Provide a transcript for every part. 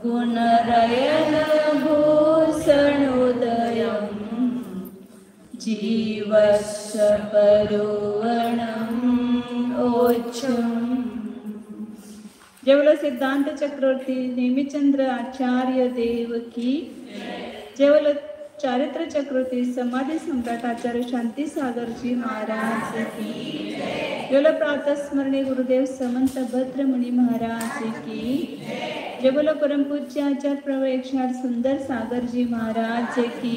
गुणरयनभूषणोदयम् जीवस्य परुवणम् ओच्छम्। जय बोलो सिद्धांत चक्रवर्ती नेमिचंद्र आचार्य देव की जय। बोलो चारित्र चक्रवर्ती समाधि सम्राट आचार्य शांति सागर जी महाराज की जय। बोलो प्रातः स्मरणीय गुरुदेव समंत भद्रमुनि महाराज की जय। बोलो परम पूज्य आचार्य प्रभु 108 सुंदर सागर जी महाराज की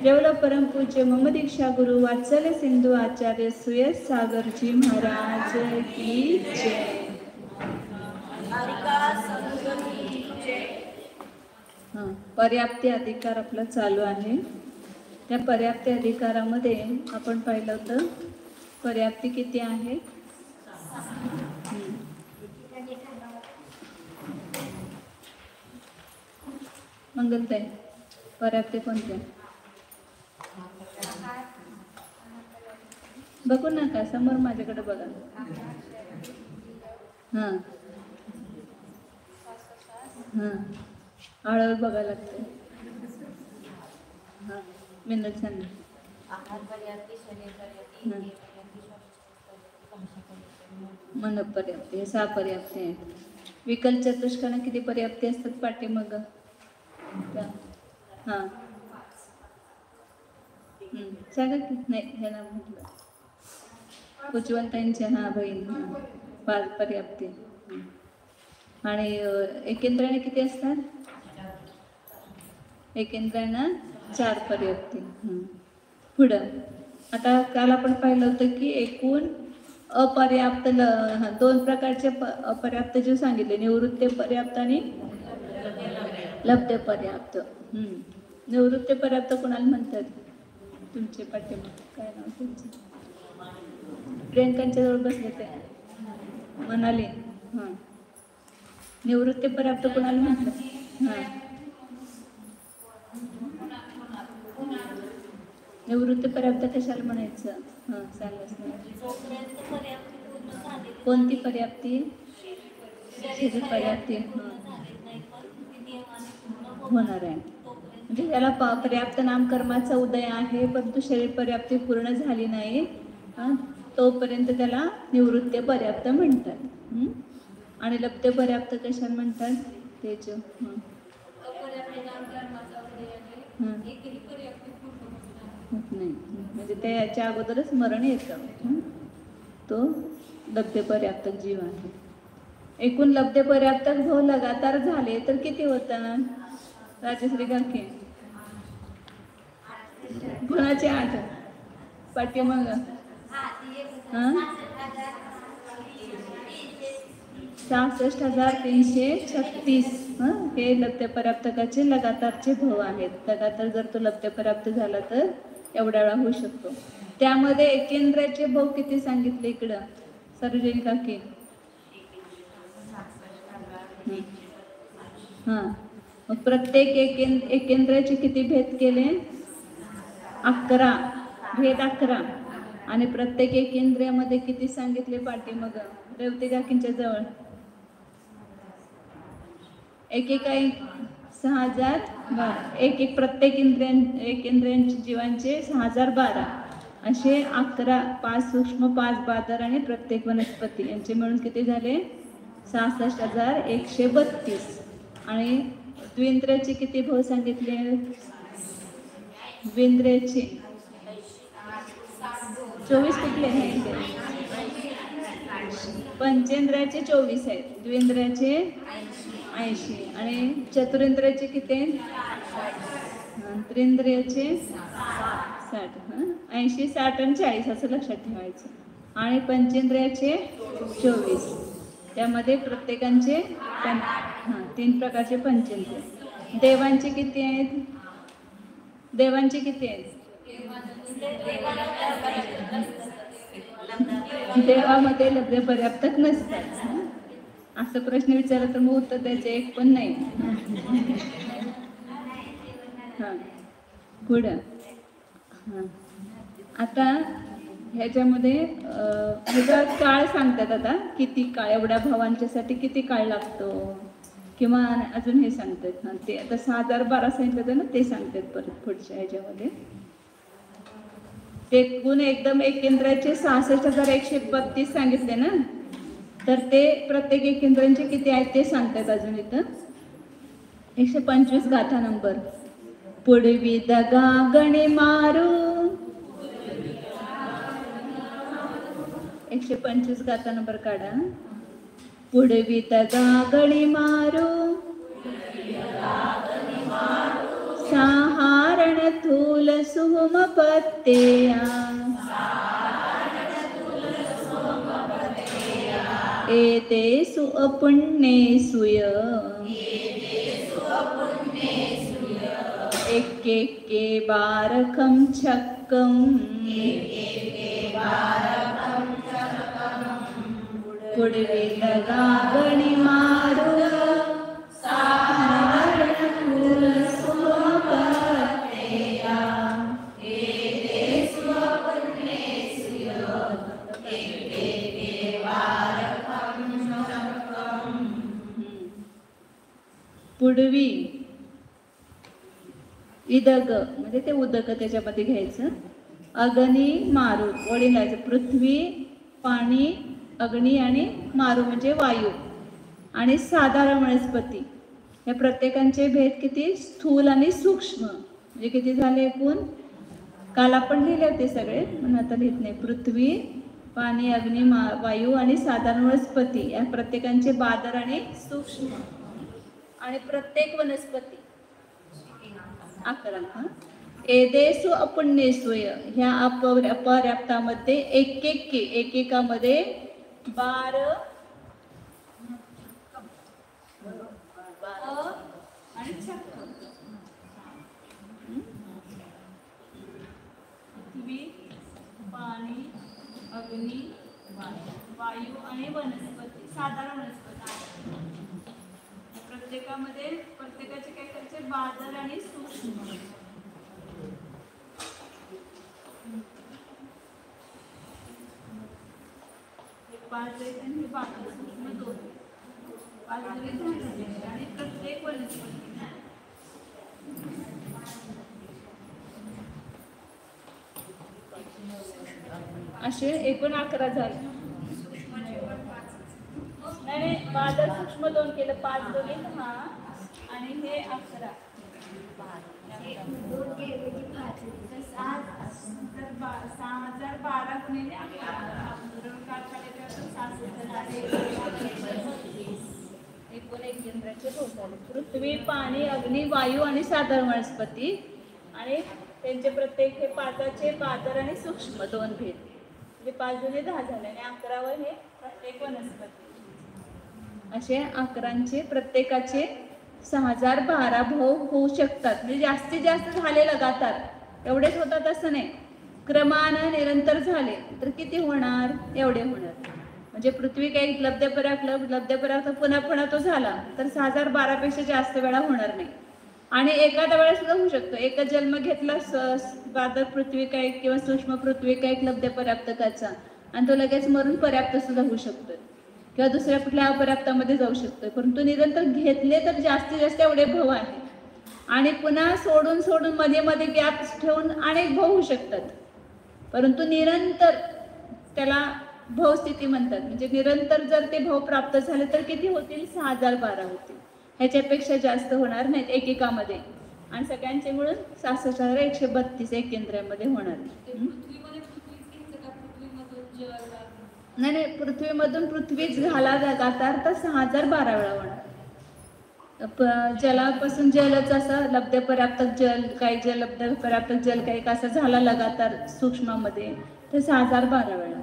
जय। बोलो परम पूज्य मम दीक्षा गुरु वात्सल्य सिंधु आचार्य सुयश सागर जी महाराज की जय। पर्याप्ती अधिकार आपला चालू आहे। त्या पर्याप्ती अधिकारामध्ये आपण पाहिलं होतं पर्याप्ती किती आहे। मंगलताई पर्याप्ती कोणत्या बघू नका समोर माझ्याकडे बघा। हां हां हळूहळू बघायला लागते। हां मिनट सांग। मन पर्याप्ती हे 6 पर्याप्ती आहेत। विकल चतुष्कांना किती पर्याप्ती असतात पाठीमाग। हां सांगा की नाही ह्याला म्हटलं उज्ज्वलताईंच्या हां बहीण 5 पर्याप्ती आणि एकेंद्राने किती असतात। एकेंद्रानं 4 पर्याप्ती। पुढं आता काल आपण पाहिलं होतं की एकूण अपर्याप्त 2 प्रकारचे अपर्याप्त जे सांगितले निवृत्ती पर्याप्त आणि लब्ध पर्याप्त। निवृत्ती पर्याप्त कोणाला म्हणतात तुमचे पाठीमागे काय नाव तुमचं। प्रियंकांच्या जवळ बसले ते म्हणाले हां निवृत्ती पर्याप्त कोणाला म्हणतात। हां निवृत्ती पर्याप्त कशाला म्हणायचं। हां सांगाच नाही कोणती पर्याप्ती शरीर पर्याप्ती होणार आहे म्हणजे याला पर्याप्त नामकर्माचा उदय आहे परंतु शरीर पर्याप्ती पूर्ण झाली नाही तोपर्यंत त्याला निवृत्ती पर्याप्त म्हणतात। आणि लब्ध पर्याप्त कशाला म्हणतात तेच नाही म्हणजे त्याच्या अगोदरच मरण येतं तो लब्ध पर्याप्त जीव आहे। एकूण लब्ध पर्याप्त भाव लगातार झाले तर किती होतात राजश्री काकी कोणाचे 8 पाठीमाग 66,336 हे लब्ध पर्याप्तकाचे लगातारचे भाव आहेत। लगातार जर तो लब्ध पर्याप्त झाला तर एवढा वेळा होऊ शकतो। त्यामध्ये एकेंद्राचे भाव किती सांगितले इकडं सरोजिनी काकी। हां मग प्रत्येक एकेंद्राचे किती भेद केले 11 भेद 11 आणि प्रत्येक एकेंद्रियामध्ये किती सांगितले पाठीमाग रेवती काकींच्या जवळ एक 6,012 एक प्रत्येक एकेंद्रियांचे जीवांचे 6,012 असे 11 5 सूक्ष्म 5 बादर आणि प्रत्येक वनस्पती यांचे मिळून किती झाले 66,132 आणि द्विंद्रियाचे किती भाव सांगितले द्विंद्रियाचे 24 कुठले आहेत पंचेंद्रियाचे 24 आहेत द्विंद्रियाचे 80 आणि चतुरेंद्रियाचे किती त्रिंद्रियाचे 60 80 60 आणि 40 असं लक्षात ठेवायचं आणि पंचेंद्रियाचे 24 त्यामध्ये प्रत्येकांचे 3 प्रकारचे पंचेंद्रिय। देवांचे किती आहेत देवांचे किती आहेत देवामध्ये लब्ध पर्याप्तक नसतात असं प्रश्न विचारला तर मग उत्तर द्यायचे एक पण नाही। हां पुढं आता ह्याच्यामध्ये ह्याचा काळ सांगतात आता किती काळ, एवढ्या भावांच्यासाठी किती काळ लागतो, किंवा अजून हे सांगतात ना ते आता 6012 सांगितलं ना ते सांगतात परत पुढच्या ह्याच्यामध्ये. ते गुण एकदम एकेंद्राचे 66,132 सांगितले ना, तर ते प्रत्येक एकेंद्रांचे किती आहेत ते सांगतात अजून इथं. 125 गाथा नंबर. पुढवी दगा गणे मारू, 125 गाथा नंबर काढा. पुढवी दगा गणे मारू, साहारण थूल सुम पत्तेया, एते सुअपुण्ये सुय, एके बारखम छक्कम, पुढवी दगा गणी मारू, साहारण थूल सुम पत्तेया, एते सुअपुण्ये सुय, एके बारखम छक्कम. पुढवी इदग म्हणजे ते उदक त्याच्यामध्ये घ्यायचं. अग्नी मारू वळी लायचं. पृथ्वी, पाणी, अग्नी आणि मारू म्हणजे वायू आणि साधारण वनस्पती, या प्रत्येकांचे भेद किती स्थूल आणि सूक्ष्म म्हणजे किती झाले एकूण. काल आपण लिहिले होते सगळे पण आता लिहित नाही. पृथ्वी, पाणी, अग्नी, वायू आणि साधारण वनस्पती या प्रत्येकांचे बादर आणि सूक्ष्म, आणि प्रत्येक वनस्पती 11. एदेसु अपुण्येसूय ह्या अपर्याप्तामध्ये एकेकामध्ये 12 आणि पृथ्वी, पाणी, अग्नी, वायू आणि वनस्पती साधारण वनस्पती, प्रत्येकामध्ये प्रत्येकाचे काय करायचे बादर आणि सूक्ष्म. पाच आहेत आणि बादर सूक्ष्म 2, 5 आणि प्रत्येक वनस्पती असे एकूण 11 झाले. नाही बादर सूक्ष्म 2 केलं, 5 दोन्ही 10 आणि हे 11. 6012 गुणिले 11 एकूण एक केंद्राचे झाले. पृथ्वी, पाणी, अग्नी, वायू आणि साधारण वनस्पती, आणि त्यांचे प्रत्येक हे 5चे बादर आणि सूक्ष्म 2 भेद म्हणजे 5 दोन्ही 10 झाले आणि 11वर हे प्रत्येक वनस्पती. असे 11चे प्रत्येकाचे 6012 भाव होऊ शकतात. म्हणजे जास्तीत जास्त झाले लगातार एवढेच होतात असं नाही, क्रमानं निरंतर झाले तर किती होणार एवढे होणार. म्हणजे पृथ्वी काही लब्धपराक्त पुन्हा पुन्हा तो झाला तर 6012 पेक्षा जास्त वेळा होणार नाही. आणि एखाद्या वेळेस सुद्धा होऊ शकतो, एकच जन्म घेतला बादर पृथ्वी काय किंवा सूक्ष्म पृथ्वी काय लब्धपर्याप्तकाचा आणि तो लगेच मरून पर्याप्त सुद्धा होऊ शकतो किंवा दुसऱ्या कुठल्या अपर्याप्तामध्ये जाऊ शकतोय. परंतु निरंतर घेतले तर जास्तीत जास्त एवढे भाव आहे. आणि पुन्हा सोडून सोडून मध्ये मध्ये गॅप ठेवून अनेक भाव होऊ शकतात, परंतु निरंतर त्याला भावस्थिती म्हणतात. म्हणजे निरंतर जर ते भाव प्राप्त झाले तर किती होतील 6012 होतील, ह्याच्यापेक्षा जास्त होणार नाहीत एकेकामध्ये. आणि सगळ्यांचे मिळून 66,132 एक केंद्रामध्ये होणार. नाही पृथ्वीमधून पृथ्वीच झाला लगातार तर 6012 वेळा होणार. जलापासून जलच असं लब्धपर्याप्त जल काही जल लब्धपर्याप्त जल काही असं झाला लगातार सूक्ष्मामध्ये तर 6012 वेळा,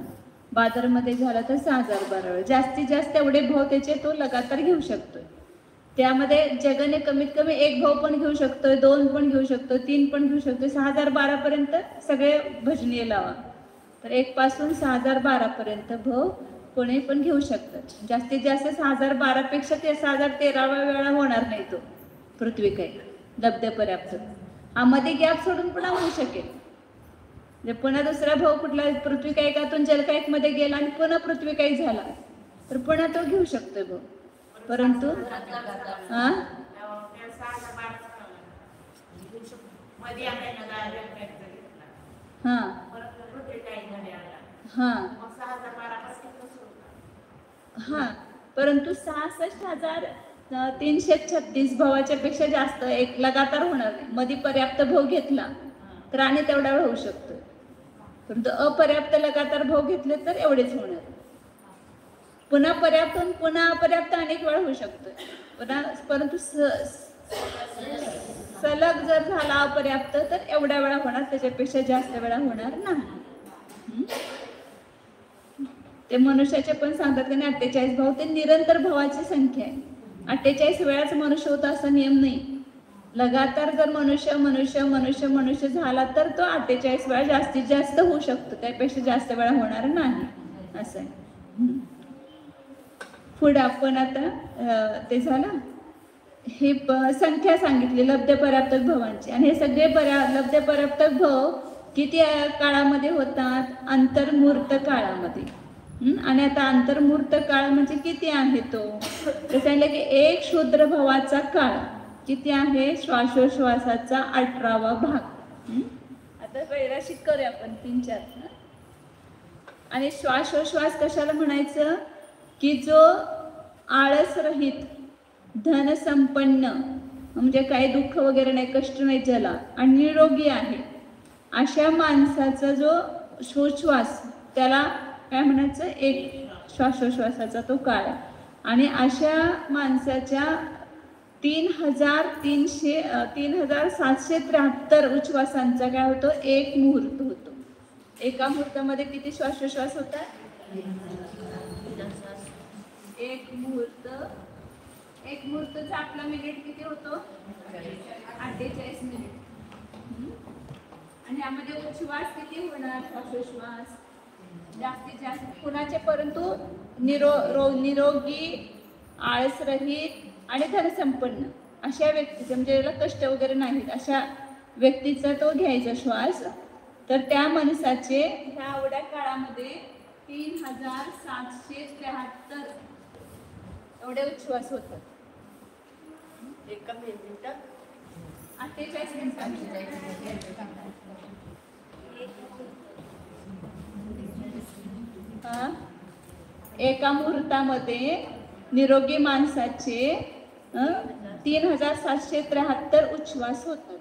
बादरमध्ये झाला तर 6012 वेळा. जास्तीत जास्त एवढे भाव त्याचे तो लगातार घेऊ शकतोय. त्यामध्ये जगाने कमीत कमी 1 भाव पण घेऊ शकतोय, 2 पण घेऊ शकतोय, 3 पण घेऊ शकतोय. 6012 पर्यंत सगळे भजनीय लावा तर 1 पासून 6012 पर्यंत भाव कोणी पण घेऊ शकतात. जास्तीत जास्त 6012 पेक्षा ते 6013 वेळा होणार नाही तो पृथ्वी काही लब्धपर्याप्त. हा मध्ये गॅप सोडून पण होऊ शकेल. पुन्हा दुसरा भाऊ कुठला पृथ्वी कायकातून जलकायकमध्ये गेला आणि पुन्हा पृथ्वी काही झाला तर पुन्हा तो घेऊ शकतो भाऊ. परंतु हा हा हा हा परंतु 66,336 भावाच्या पेक्षा जास्त एक लगातार होणार नाही. मध्ये पर्याप्त भाव घेतला तर आणि तेवढा वेळ होऊ शकतो. परंतु अपर्याप्त लगातार भाव घेतले तर एवढेच होणार. पुन्हा पर्याप्त पुन्हा अपर्याप्त अनेक वेळा होऊ शकतो. परंतु सलग जर झाला अपर्याप्त तर एवढ्या वेळा होणार, त्याच्यापेक्षा जास्त वेळा होणार नाही. ते मनुष्याचे पण सांगतात की 48 भाव ते निरंतर भावाची संख्या आहे. 48 वेळाच मनुष्य होता असा नियम नाही. लगातार जर मनुष्य मनुष्य मनुष्य मनुष्य झाला तर तो 48 वेळा जास्तीत जास्त होऊ शकतो, त्यापेक्षा जास्त वेळा होणार नाही असं आहे. पुढे आपण आता ते झालं हे संख्या सांगितली लब्ध पराप्तक भावांची. आणि हे सगळे लब्ध पराप्तक भाव किती काळामध्ये होतात? अंतर्मुहूर्त काळामध्ये. आणि आता अंतर्मुहूर्त काळ म्हणजे किती आहे तो? तर सांगितलं की एक शूद्र भावाचा काळ किती आहे? श्वासोश्वासाचा 18वा भाग. आता वैराशिक करूया आपण 3-4. आणि श्वासोश्वास कशाला म्हणायचं? की जो आळस रहित धनसंपन्न म्हणजे काही दुःख वगैरे नाही, कष्ट नाही ज्याला, आणि निरोगी आहे अशा माणसाचा जो श्वास त्याला काय म्हणायचं? एक श्वासोश्वासाचा तो काळ. आणि अशा माणसाच्या 3,773 उच्छ्वासांचा काय होतो? एक मुहूर्त होतो. एका मुहूर्तामध्ये किती श्वासोश्वास होतात? एक मुहूर्ताचा आपला मिनिट किती होतो? 48 मिनिट. आणि यामध्ये उच्छ्वास किती होणार? श्वासोश्वास जास्तीत जास्त कुणाचे? परंतु निरोगी, आळसरहित आणि धनसंपन्न अशा व्यक्तीचं, म्हणजे याला कष्ट वगैरे नाहीत अशा व्यक्तीचा तो घ्यायचा श्वास. तर त्या माणसाचे ह्या एवढ्या काळामध्ये 3,773 एवढे उच्छ्वास होतात. एका मिनिटात 48 मिनिटात. एका मुहूर्तामध्ये निरोगी माणसाचे 3,773 उच्छ्वास होतात.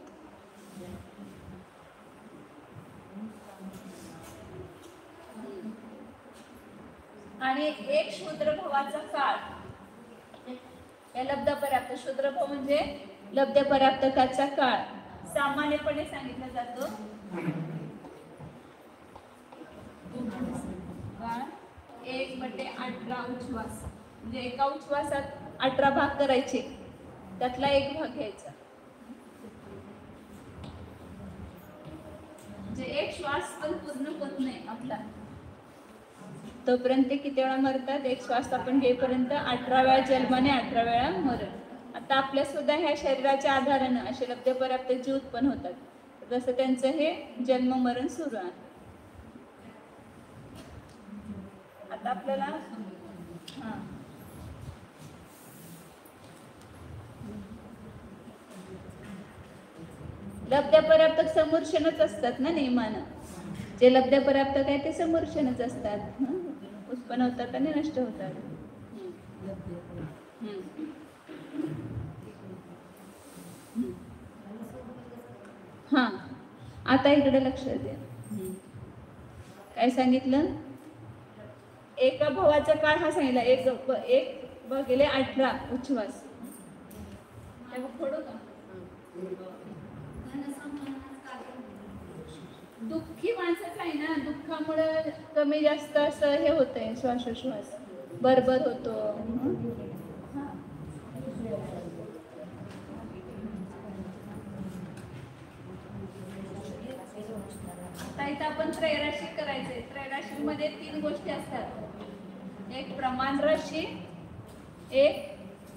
आणि एक शूद्रभावाचा काळ या लब्धपर्याप्त. शूद्रभाव म्हणजे लब्धपर्याप्तकाचा काळ सामान्यपणे सांगितला जातो 1/18 उच्छ्वास. म्हणजे एका उच्छ्वासात 18 भाग करायचे, त्यातला एक भाग घ्यायचा. म्हणजे एक श्वास पण पूर्ण होत नाही आपला तोपर्यंत किती वेळा मरतात? एक श्वास आपण घेईपर्यंत 18 वेळा जन्माने, 18 वेळा मरण. आता आपल्या सुद्धा ह्या शरीराच्या आधारानं असे लब्धपर्याप्त जीव उत्पन्न होतात. जसं त्यांचं हे जन्म मरण सुरू आहे. आता आपल्याला लब्धपर्याप्तक समूर्षणच असतात ना नियमानं. जे लब्धपर्याप्तक आहे ते समूर्षणच असतात. उत्पन्न होतात आणि नष्ट होतात. हा आता इकडे लक्ष द्या. काय सांगितलं? एका भावाचा काळ हा सांगितला. एक बघिले 18 उच्छ्वास. दुःखी माणसाचं आहे ना, दुःखामुळे कमी जास्त असं हे होतंय, श्वासोश्वास बरबर होतो. आता इथं आपण त्रैराशी करायचंय. त्रैराशी मध्ये 3 गोष्टी असतात. एक प्रमाण राशी, एक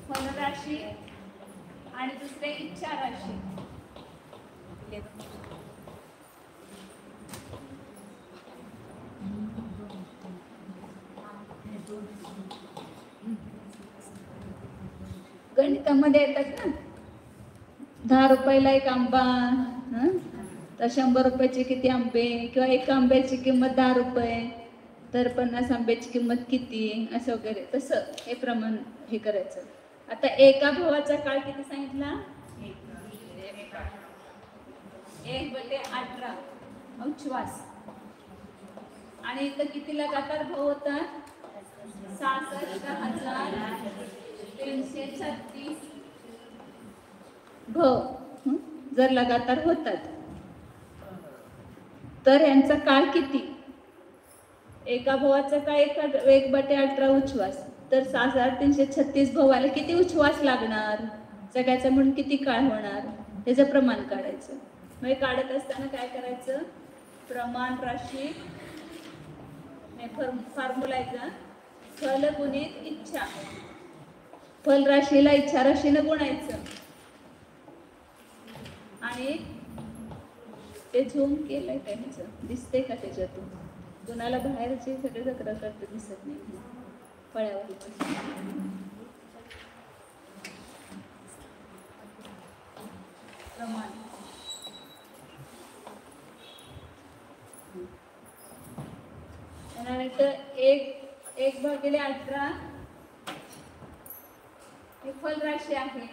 फलराशी आणि दुसरे इच्छा राशी. गणितामध्ये येतात ना, 10 रुपयाला एक आंबा, तर 100 रुपयाचे किती आंबे, किंवा एका आंब्याची किंमत 10 रुपये, तर 50 आंब्याची किंमत किती, असं वगैरे. तसं हे प्रमाण हे करायचं. आता एका भावाचा काळ किती सांगितला? 1/18 उच्छ्वास. आणि इथं किती लगातार भाव होतात? 66,336 भाव जर लगातार होतात, तर यांचा काळ किती? एका भावाचा काळ 1/18 उच्छ्वास, तर 6336 भावाला किती उच्छ्वास लागणार? सगळ्याचा म्हणून किती काळ होणार, त्याचं प्रमाण काढायचं. मग काढत असताना काय करायचं? प्रमाण राशी फॉर्म्युला आहे का? फल गुणित इच्छा. फल राशीला इच्छा राशीनं गुणायचं. आणि ते झूम केलंय का? ह्याचं दिसतंय का त्याच्यातून? कुणाला बाहेरचे सगळे जत्रा करते दिसत नाही फळ्यावर. प्रमाण एक भागिले 18 हे फल राशी आहे,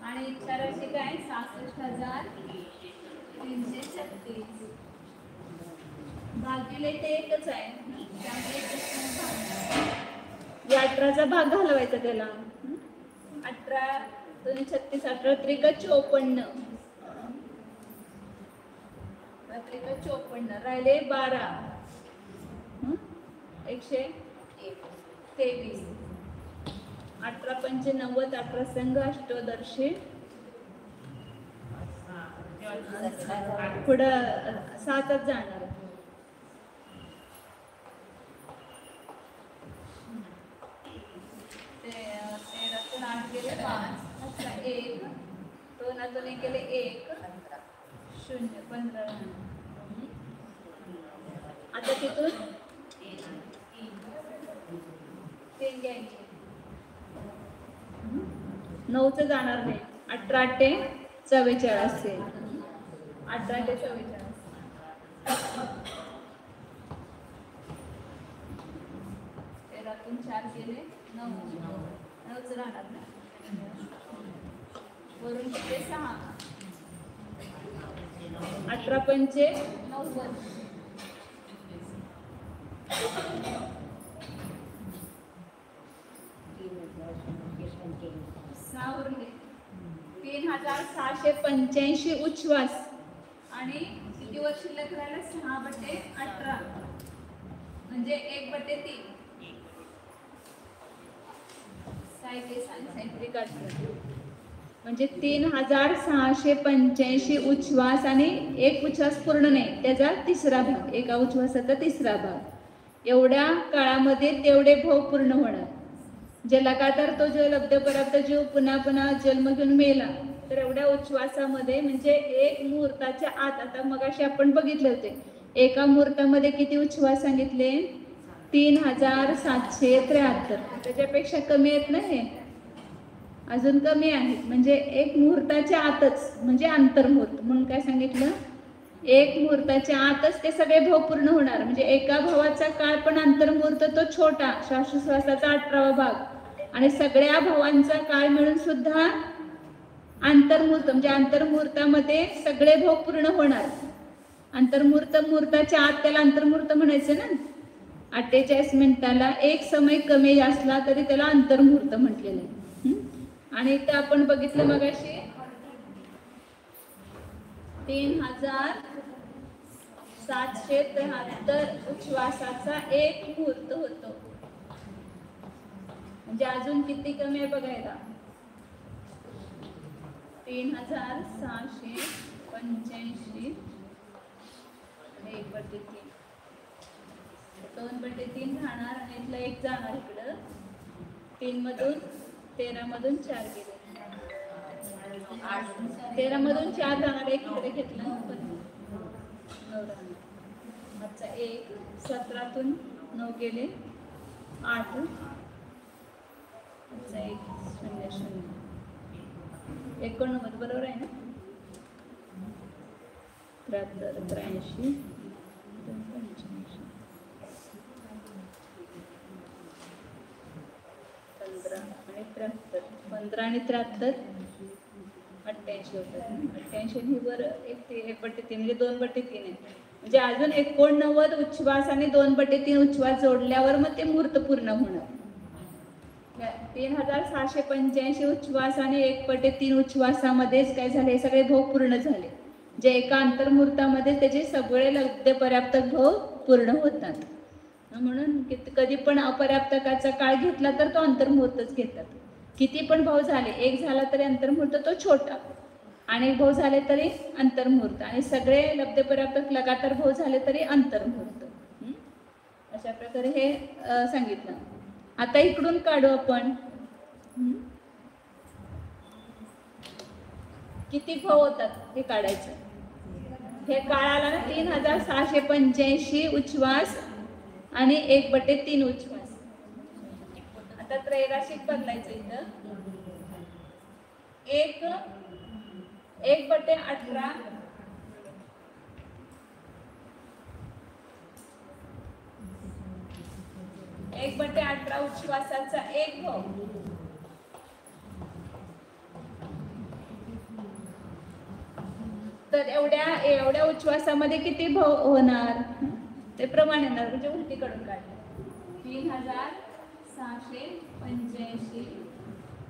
आणि इच्छा राशी काय? 66,336 भागिले ते एकच आहे, त्यामुळे 18चा भाग घालवायचा त्याला. 18 2 36 18 त्रिक 54 राहिले 12 123. 18 पंचे 90, 18 संघ अष्टोदर्शी, पुढं 7च जाणार. ते 13तून 8 गेले 5, 1 2 गेले 1 0 15. आता तिथून 3 घ्यायचे, 9च जाणार नाही. 18 ते 44 18 ते 44. 13तून 4 गेले 9, 9च राहणार ना. वरून किती? 6. 18 पंचे 90. 3685 उच्छ्वास. आणि किती वर शिल्लक राहिला? 6/18 म्हणजे 1/3. म्हणजे 3685 उच्छ्वास, आणि एक उच्छ्वास पूर्ण नाही, त्याचा तिसरा भाग, एका उच्छ्वासाचा तिसरा भाग. एवढ्या काळामध्ये तेवढे भाव पूर्ण होणार. जे लगातार तो जो लब्ध पराब्ध जीव पुन्हा पुन्हा जन्म घेऊन मेला, तर एवढ्या उच्छ्वासामध्ये म्हणजे एक मुहूर्ताच्या आत. आता मगाशी आपण बघितले होते, एका मुहूर्तामध्ये किती उच्छ्वास सांगितले? 3773. त्याच्यापेक्षा कमी आहेत ना, हे अजून कमी आहेत. म्हणजे एक मुहूर्ताच्या आतच, म्हणजे आंतरमुहूर्त म्हणून काय सांगितलं? एक मुहूर्ताच्या आतच ते सगळे भाव पूर्ण होणार. म्हणजे एका भावाचा काळ पण आंतरमुहूर्त तो छोटा, श्वासोश्वासाचा 18वा भाग, आणि सगळ्या भावांचा काळ मिळून सुद्धा आंतरमुहूर्त, म्हणजे आंतरमुहूर्तामध्ये सगळे भाव पूर्ण होणार. आंतरमुहूर्त मुहूर्ताच्या आत, त्याला आंतरमुहूर्त म्हणायचं ना. 48 मिनिटाला एक समय कमी असला तरी त्याला आंतरमुहूर्त म्हटलेलं आहे. आणि इथं आपण बघितलं मगाशी 3773 उच्छ्वासाचा एक मुहूर्त होतो. म्हणजे अजून किती कमी आहे बघायला? 3685 1/3 2/3 राहणार, आणि इथलं 1 जाणार इकडं. 3 मधून 13 मधून 4 गेले, 13 मधून 4 जाणार, 1 इकडे घेतलं, 9 राहणार. आजचा 1 17तून 9 गेले 8 1 0 0 89 बरोबर आहे ना 73 83 85 15 आणि 73 88 होतात 88 ही वर एक बटे 3 म्हणजे 2/3 आहे म्हणजे अजून 89 उच्छ्वास आणि 2/3 उच्छ्वास जोडल्यावर मग ते मुहूर्त पूर्ण होणार 3685 उच्छ्वास आणि 1/3 उच्छ्वासामध्येच काय झाले सगळे भोग पूर्ण झाले जे एका अंतर्मुहूर्तामध्ये त्याचे सगळे लब्ध पर्याप्त भोग पूर्ण होतात म्हणून कधी पण अपर्याप्तकाचा काळ घेतला तर तो अंतर्मुहूर्तच घेतात किती पण भाव झाले एक झाला तरी अंतर्मुहूर्त तो छोटा अनेक भाव झाले तरी अंतर्मुहूर्त आणि सगळे लब्ध पर्याप्तक लगातार भाव झाले तरी अंतर्मुहूर्त अशा प्रकारे हे सांगितलं आता इकडून काढू आपण किती भाव होतात हे काढायचं हे काळाला 3685 उच्छ्वास आणि 1/3 उच्छ्वास आता त्रैराशिक बदलायचं इथं 1/18 1/18 उच्छ्वासाचा एक भाव तर एवढ्या उच्छ्वासामध्ये किती भाव होणार ते प्रमाण येणार म्हणजे उलटीकडून काढलं 3685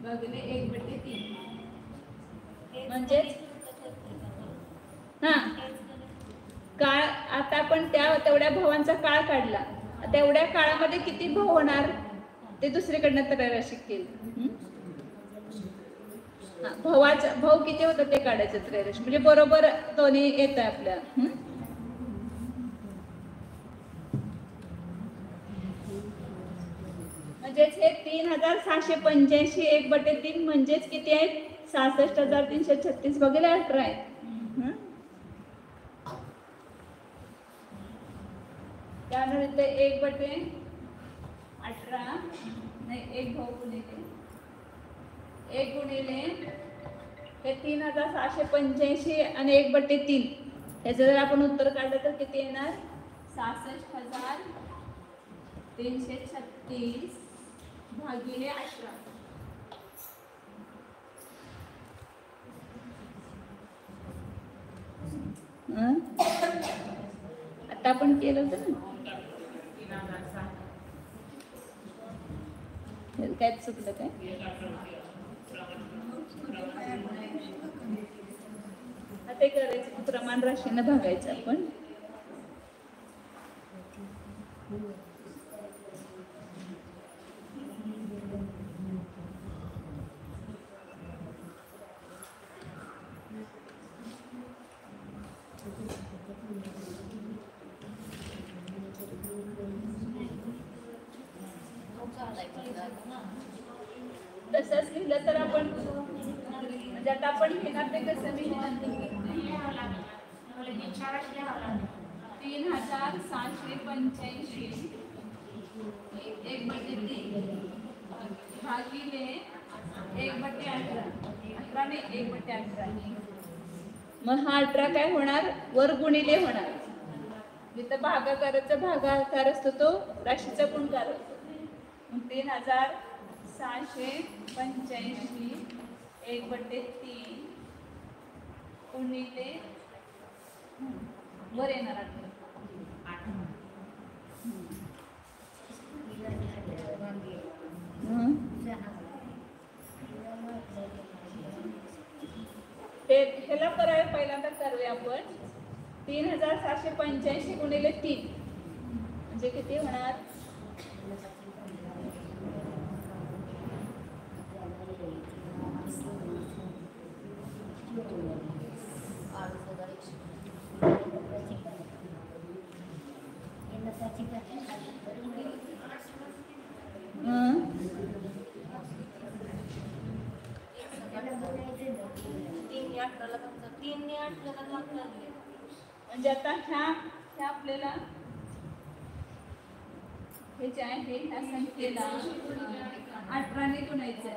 भागिले 1/3 म्हणजेच हा काळ आता आपण तेवढ्या भावांचा काळ काढला तेवढ्या काळामध्ये किती भाव होणार ते दुसरीकडनं त्रैराशिक केलं भावाचा भाव किती होतं ते काढायचं त्रैराशिक म्हणजे बरोबर दोन्ही येत आहे आपल्या म्हणजेच हे 3685 1/3 म्हणजेच किती आहेत 66,336 भागिले 18 आहेत त्यानंतर 1/18 नाही 1 भाव गुणिले 1 गुणिले हे 3685 आणि 1/3 याचं जर आपण उत्तर काढलं तर किती येणार 66,336 भागिले 18 आता आपण केलं होतं ना काय चुकलं काय ते करायचं प्रमाण राशीनं भागायचं आपण तसंच लिहिलं तर आपण म्हणजे आता आपण घेणार ते कसं मी 3685 1/3 भागिले 1/18 18 नाही 1/18 मग हा 18 काय होणार वर गुणिले होणार जिथं भागाकाराचा भागाकार असतो तो राशीचा गुणकार असतो मग 3685 1/3 गुणिले वर येणार ते ह्याला करायला पहिल्यांदा करूया आपण 3685 गुणिले 3 म्हणजे किती होणार म्हणजे आता ह्या आपल्याला हे जे आहे ह्या संख्येला 18ने गुणायचं.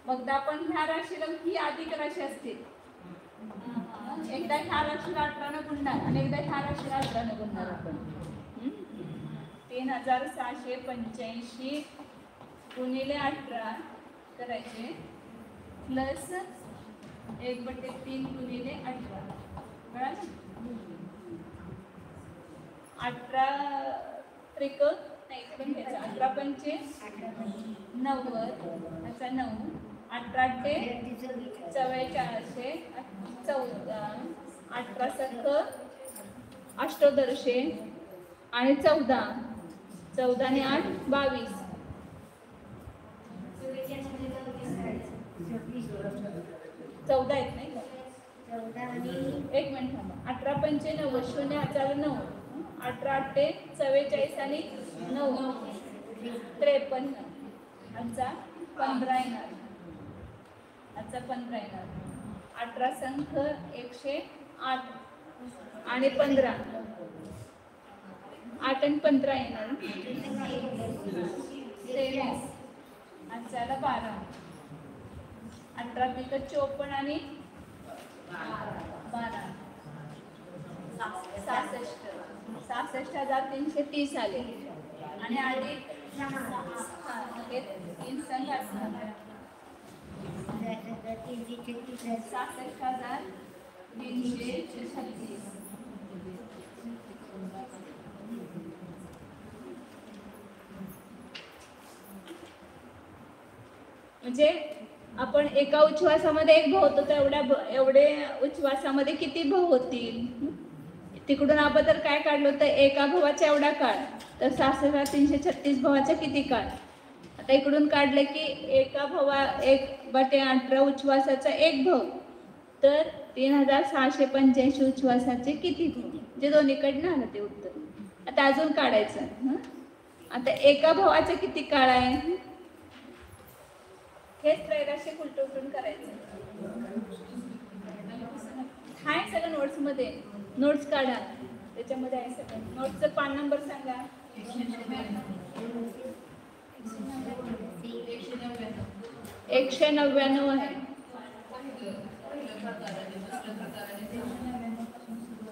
मग आपण ह्या राशीला ही अधिक राशी असते. एकदा ह्या राशीला 18ने गुणणार आणि एकदा ह्या राशीला 18ने गुणणार आपण. 3685 गुणिले 18 करायचे प्लस 1/3 गुणिले 18. कळालं? 18 त्रिक नाही पण घ्यायचं. 18 पंचे 90 याचा 9. 18 ते 44 14. 18 सख अष्टोदरशे आणि 14. 14 ने 8 22. 14 आहेत नाही का? एक मिनिट थांबा. 18 पंचे 90 0 हजार 9. 18 ते 44 आणि 9 53. आजचा 15 येणार. आजचा 15 येणार. 18 संख 108 आणि 15. 8 आणि 15 येणार. 23. आजच्याला 12. 18 पिक 54 आणि 12. 66,330 आले आणि अधिक 3 संघ असणार. 66,336. म्हणजे आपण एका उच्छ्वासामध्ये एक भाव होतो तर एवढे उच्छ्वासामध्ये किती भाव होतील? तिकडून आपण तर काय काढलं होतं एका भावाचा एवढा काळ, तर 66,336 भावाचा किती काळ? आता इकडून काढलं की एका भावा 1/18 उच्छ्वासाचा एक भाव, तर 3685 उच्छ्वासाचे किती भाव? जे दोन्हीकडनं आलं ते उत्तर. आता अजून काढायचं. आता एका भावाचा किती काळ आहे हेच त्रैराशिक उलटून करायचं. हाय सगळं नोट्स मध्ये. नोट्स काढा, त्याच्यामध्ये आहे सगळं. नोट्सचं पान नंबर सांगा. 199 आहे.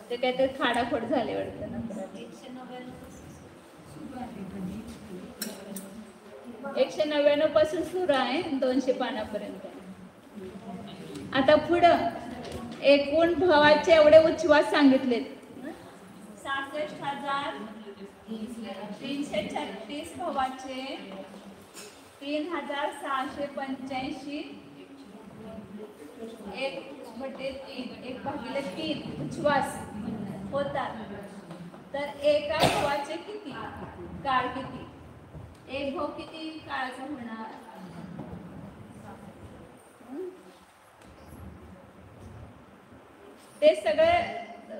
ते काहीतरी खाडाखोड झाले वाटतं नंतर. 199 पासून सुरू आहे 200 पानापर्यंत. आता पुढं एकूण भावाचे एवढे उच्छ्वास सांगितलेत. 66,336 भावाचे 3685 1/3 उच्छ्वास होतात. तर एका भावाचे किती काळ किती? एक भाव किती काळाचा होणार? ते सगळं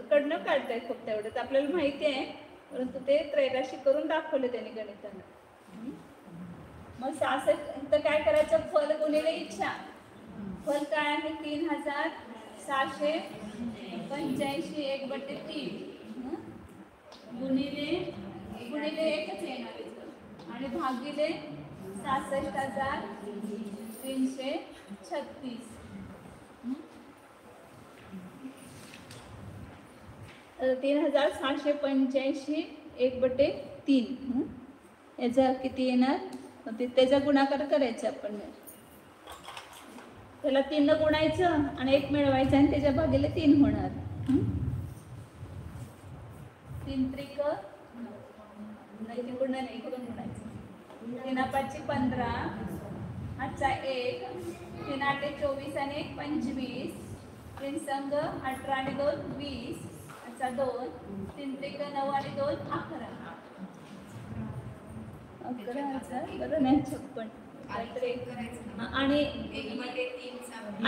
कडनं काढतायत फक्त एवढंच आपल्याला माहिती आहे, परंतु ते त्रैराशिक करून दाखवले त्यांनी गणितानं. मग 66 तर काय करायचं? फल गुणिले इच्छा. फल काय आहे? 3685 1/3 गुणिले एकच येणार आणि भागिले 66,336. 3685 1/3 याचा किती येणार? त्याचा गुणाकार करायचा आपण. त्याला 3 गुणायचं आणि 1 मिळवायचं आणि त्याच्या भागिले 3 होणार. 3 त्रिक नाही, तिकडून नाही, इकडून गुणायचं. 3 5 15. आजचा 1. 3 8 24 आणि 1 25. 3 संघ 18 आणि 2 20. आजचा 2. 3 त्रिक 9 आणि 2 11. 11 बरं नाही 56 आणि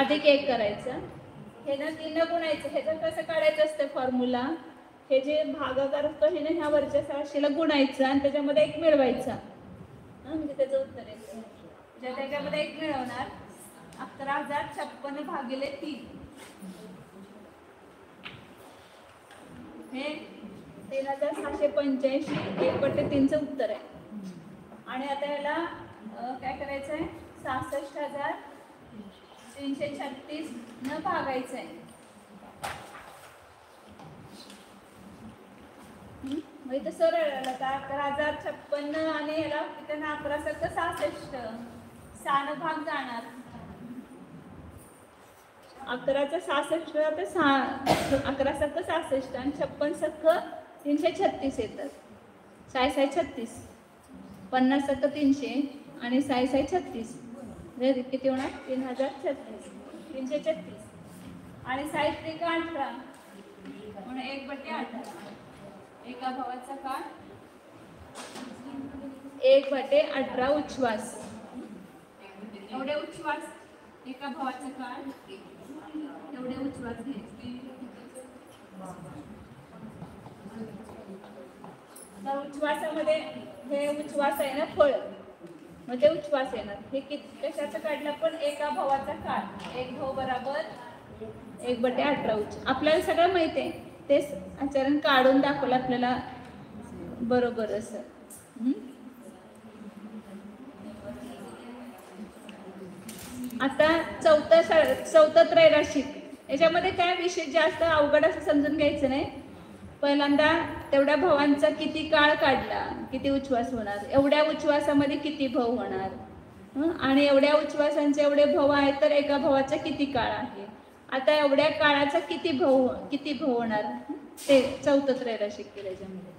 अधिक 1 करायचं. हे ना 3 गुणायचं. ह्याचं कसं काढायचं असतं फॉर्म्युला? हे जे भागाकार असतो हे ना ह्या वरच्या राशीला गुणायचं आणि त्याच्यामध्ये 1 मिळवायचा. म्हणजे त्याचं उत्तर येतं. त्याच्यामध्ये 1 मिळवणार. 11,056 भागिले 3. हे 3685 1/3चं उत्तर आहे. आणि आता याला काय करायचं आहे, 66,336 न भागायचं आहे. मग इथं सरळ आलं का 11,056 आणि याला त्यांना 11 सक्क 66 6 भाग जाणार. 11चा 66 तर 11 सक्क 66 आणि 56 सक्क 336 येतात. 6 6 36 50 सक्क 300 आणि 6 6 36 किती होणार 3036 336 आणि 6 त्रिक 18 म्हणून 1/18 एका भावाचा काळ 1/18 उच्छ्वास. एवढे उच्छ्वास एका भावाचा काळ एवढे उच्छ्वास घ्यायचे. तर उच्छ्वासामध्ये हे उच्छ्वास आहे ना फळ, मग ते उच्छ्वास येणार. हे कशाचं काढलं पण एका भावाचा काळ. एक भाव बरोबर 1/18 उच्च. आपल्याला सगळं माहिती आहे, तेच आचरण काढून दाखवलं आपल्याला बरोबर असं. आता चौथं त्रैराशिक. याच्यामध्ये काय विशेष जास्त अवघड असं समजून घ्यायचं नाही. पहिल्यांदा तेवढ्या भावांचा किती काळ काढला, किती उच्छ्वास होणार, एवढ्या उच्छ्वासामध्ये किती भाव होणार, आणि एवढ्या उच्छ्वासांचे एवढे भाव आहेत तर एका भावाचा किती काळ आहे. आता एवढ्या काळाचा किती भाव होणार ते चौथं त्रैराशिक केलं याच्यामध्ये.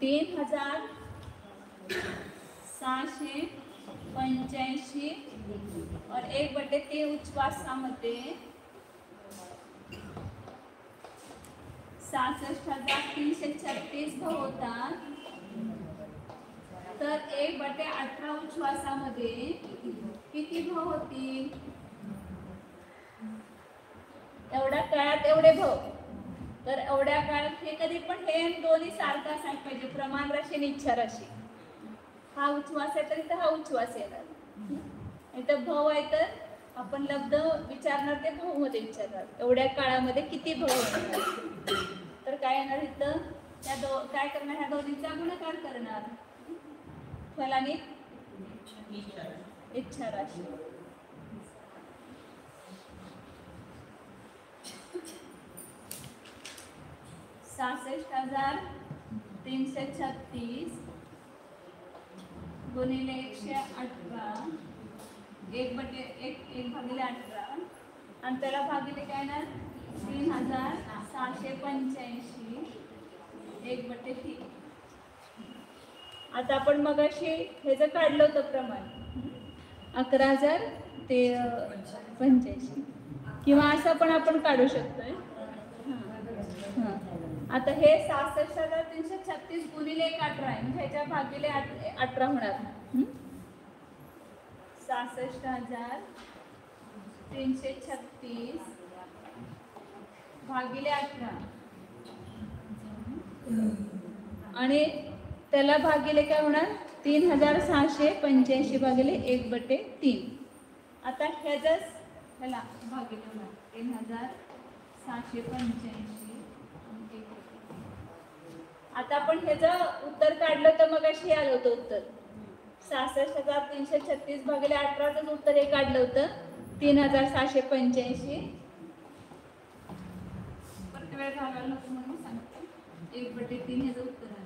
तीन 3685 और 1/3 उच्छ्वासामध्ये 66,336 भाव होतात. तर 1/18 उच्छ्वासामध्ये किती भाव होतील. एवढ्या काळात एवढे भाव. तर एवढ्या काळात हे कधी पण हे दोन्ही सारखं असायला पाहिजे, प्रमाण राशी आणि इच्छा राशी. हा उच्छ्वास आहे तर इथं हा उच्छ्वास येणार. इथं भाव आहे तर आपण लब्ध विचारणार ते भाव मध्ये विचारणार. एवढ्या काळामध्ये किती भाव होणार. तर काय येणार इथं काय करणार, ह्या दोन्हीचा गुणाकार करणार. फलाने इच्छा राशी. $66,336 गुणिले 118 1/18 आणि त्याला भागिले काय ना 3,685 1/3. आता आपण मगाशी हे जर काढलं होतं प्रमाण 11,085 किंवा असं पण आपण काढू शकतोय. आता हे 66,336 गुणिले 18 आहे, म्हणजे ह्याच्या भागिले 18 होणार. 66,336 भागिले 18 आणि त्याला भागिले काय होणार 3,685 भागिले 1/3. आता ह्याला भागिले होणार 3,685. आता आपण ह्याचं उत्तर काढलं तर मग अशी आलं होतं उत्तर 66,336 भागिले 18च उत्तर हे काढलं होतं 3,685. परत वेळ घालवायला नको म्हणून सांगते 1/3 ह्याचं उत्तर आलं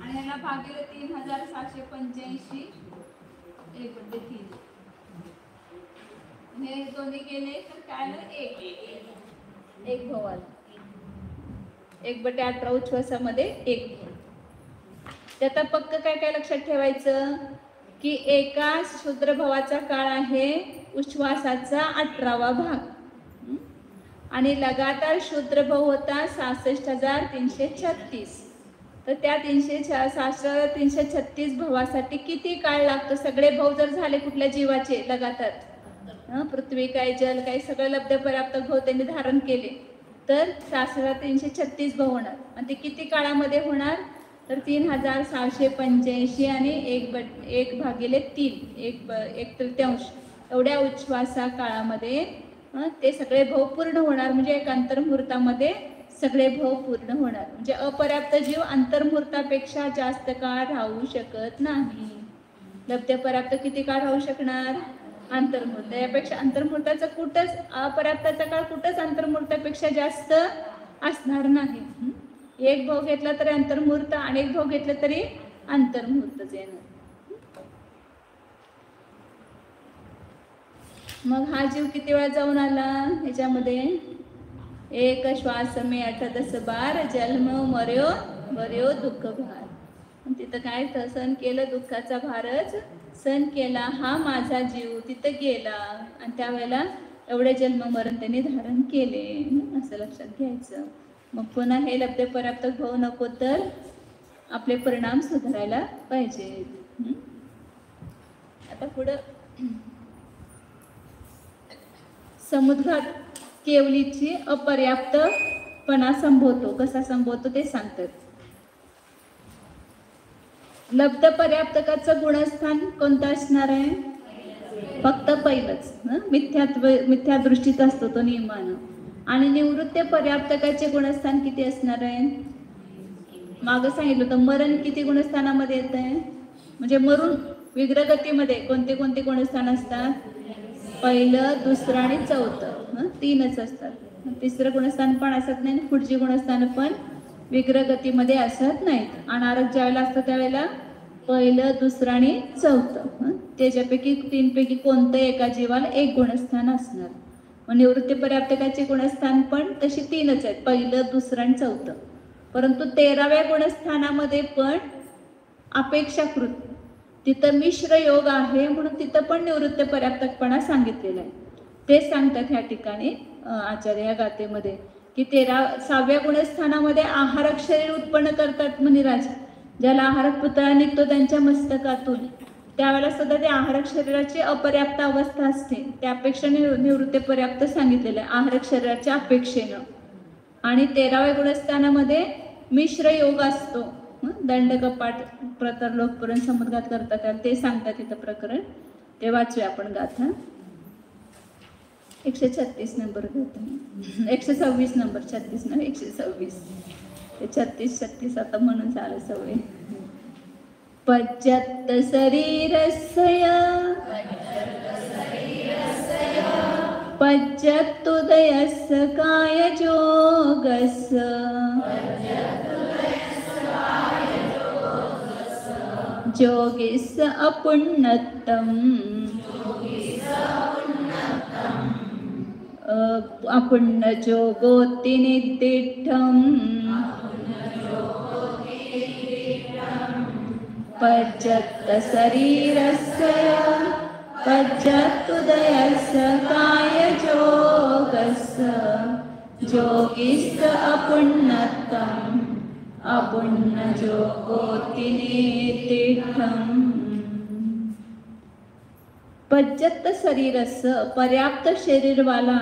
आणि ह्याला भागिले 3,685 1/3. हे दोन्ही गेले तर काय आलं एक भाव आला. 1/18 उच्छ्वासामध्ये एक. त्यात पक्क काय काय लक्षात ठेवायचं की एका शूद्र भावाचा काळ आहे उच्छ्वासाचा 18वा भाग आणि लगातार शूद्र भाव होता 66,336. तर त्या 66,336 भावासाठी किती काळ लागतो. सगळे भाव जर झाले कुठल्या जीवाचे लगातार, पृथ्वी काय जल काय सगळं लब्ध पर्याप्त भाव त्यांनी धारण केले तर 66,336 भाव होणार. आणि ते किती काळामध्ये होणार तर 3,685 आणि 1/3 1/3 एवढ्या उच्छ्वासा काळामध्ये ते सगळे भाव पूर्ण होणार. म्हणजे एक अंतर्मुहूर्तामध्ये सगळे भाव पूर्ण होणार. म्हणजे अपर्याप्त जीव अंतर्मुहूर्तापेक्षा जास्त काळ राहू शकत नाही. लब्ध पर्याप्त किती काळ राहू शकणार? अंतर्मुहूर्त. यापेक्षा अंतर्मुहूर्ताचा कुठंच, अपर्याप्ताचा काळ कुठंच अंतर्मुहूर्तापेक्षा जास्त असणार नाही. एक भाव घेतला तरी अंतर्मुहूर्त, अनेक भाव घेतला तरी अंतर्मुहूर्तच येणार. मग हा जीव किती वेळा जाऊन आला ह्याच्यामध्ये? एक श्वास मे 8-10 बार जन्म मर्यो मर्यो दुःख भार. तिथं काय सहन केलं? दुःखाचा भारच सहन केला. हा माझा जीव तिथं गेला आणि त्यावेळेला एवढे जन्म मरण त्यांनी धारण केले, असं लक्षात घ्यायचं. मग पुन्हा हे लब्ध पर्याप्त भाव नको तर आपले परिणाम सुधारायला पाहिजेत. आता पुढं समुद्घात केवलीची अपर्याप्तपणा संभवतो. कसा संभवतो ते सांगतात. लब्ध पर्याप्तकाचं गुणस्थान कोणतं असणार आहे? फक्त पहिलंच. मिथ्या दृष्टीत असतो तो नियमानं. आणि निवृत्त पर्याप्तकाचे गुणस्थान किती असणार आहे? मागं सांगितलं होतं. मरण किती गुणस्थानामध्ये येत आहे? म्हणजे मरून विग्रगतीमध्ये कोणते कोणते गुणस्थान असतात? पहिलं, दुसरं आणि चौथं. 3च असतात. तिसरं गुणस्थान पण असत नाही, पुढची गुणस्थान पण विग्रगतीमध्ये असत नाहीत. अनारक ज्यावेळेला असतं त्यावेळेला पहिलं, दुसरं आणि चौथं. त्याच्यापैकी 3 पैकी कोणतं एका जीवाला एक गुणस्थान असणार. मग निवृत्ती पर्याप्तकाचे गुणस्थान पण तशी 3च आहेत, पहिलं, दुसरं आणि चौथं. परंतु 13व्या गुणस्थानामध्ये पण अपेक्षाकृत तिथं मिश्र योग आहे, म्हणून तिथं पण निवृत्त पर्याप्तकपणा सांगितलेला आहे. ते सांगतात ह्या ठिकाणी आचार्य या गाथेमध्ये की 13व्या गुणस्थानामध्ये आहारक शरीर उत्पन्न करतात मुनिराज. ज्याला आहारक पुतळा निघतो त्यांच्या मस्तकातून, त्यावेळेला सुद्धा ते आहारक शरीराची अपर्याप्त अवस्था असते. त्यापेक्षा निवृत्ती पर्याप्त सांगितलेलं आहे आहारक शरीराच्या अपेक्षेनं. आणि 13व्या गुणस्थानामध्ये मिश्र योग असतो. दंड कपाट प्रतर लोकपर्यंत समुद्घात करतात ते सांगतात इथं प्रकरण. ते वाचूया आपण गाथा. 136 नंबर गाथा. 126 नंबर, 36 नंबर 126. ते 36 आता म्हणून झालं सवय. पच्यत्त शरीरस्य पच्यत्तुदयस्य कायजोगस्य जोगिस् अपुण्यतम् अपुण्यजोगोति निर्दिष्टम् पच्यत्त शरीरस्य पच्यत्तुदयस्य कायजोगस्य जोगिस् अपुण्यतम् अपुण्यजोगोति निर्दिष्टम्. पच्यत्त शरीरस्य पर्याप्त शरीरवाला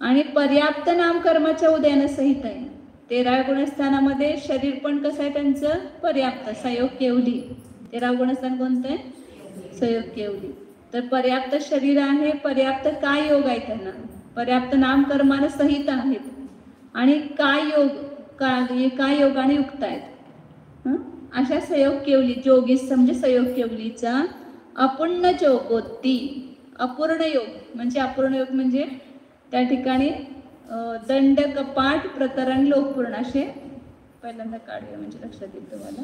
आणि पर्याप्त नामकर्माच्या उदयानं सहित आहे. 13व्या गुणस्थानामध्ये शरीर पण कसं आहे त्यांचं? पर्याप्त, संयोग केवली. 13वं गुणस्थान कोणतं आहे? संयोग केवली. तर पर्याप्त शरीर आहे, पर्याप्त काय योग आहे त्यांना, पर्याप्त नामकर्मानं सहित आहेत आणि काय योगाने युक्त आहेत. अशा संयोग केवली जोगीस म्हणजे संयोग केवलीचा अपूर्ण जोगोत्ती, अपूर्ण योग म्हणजे त्या ठिकाणी दंड कपाट प्रतरण लोकपूर्ण असे पहिल्यांदा काढूया म्हणजे लक्षात येईल तुम्हाला.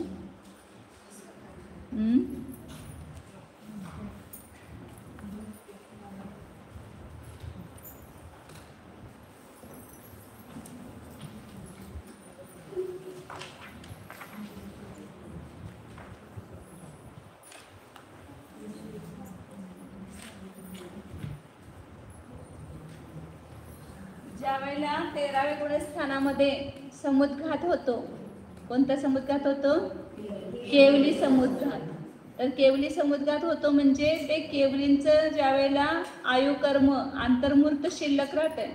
ज्यावेळेला 13व्या गुणस्थानामध्ये समुद्घात होतो. कोणता समुद्घात होतो? केवली समुद्घात. तर केवली समुद्घात होतो म्हणजे ते केवलींचं ज्यावेळेला आयुकर्म अंतर्मुहूर्त शिल्लक राहत आहे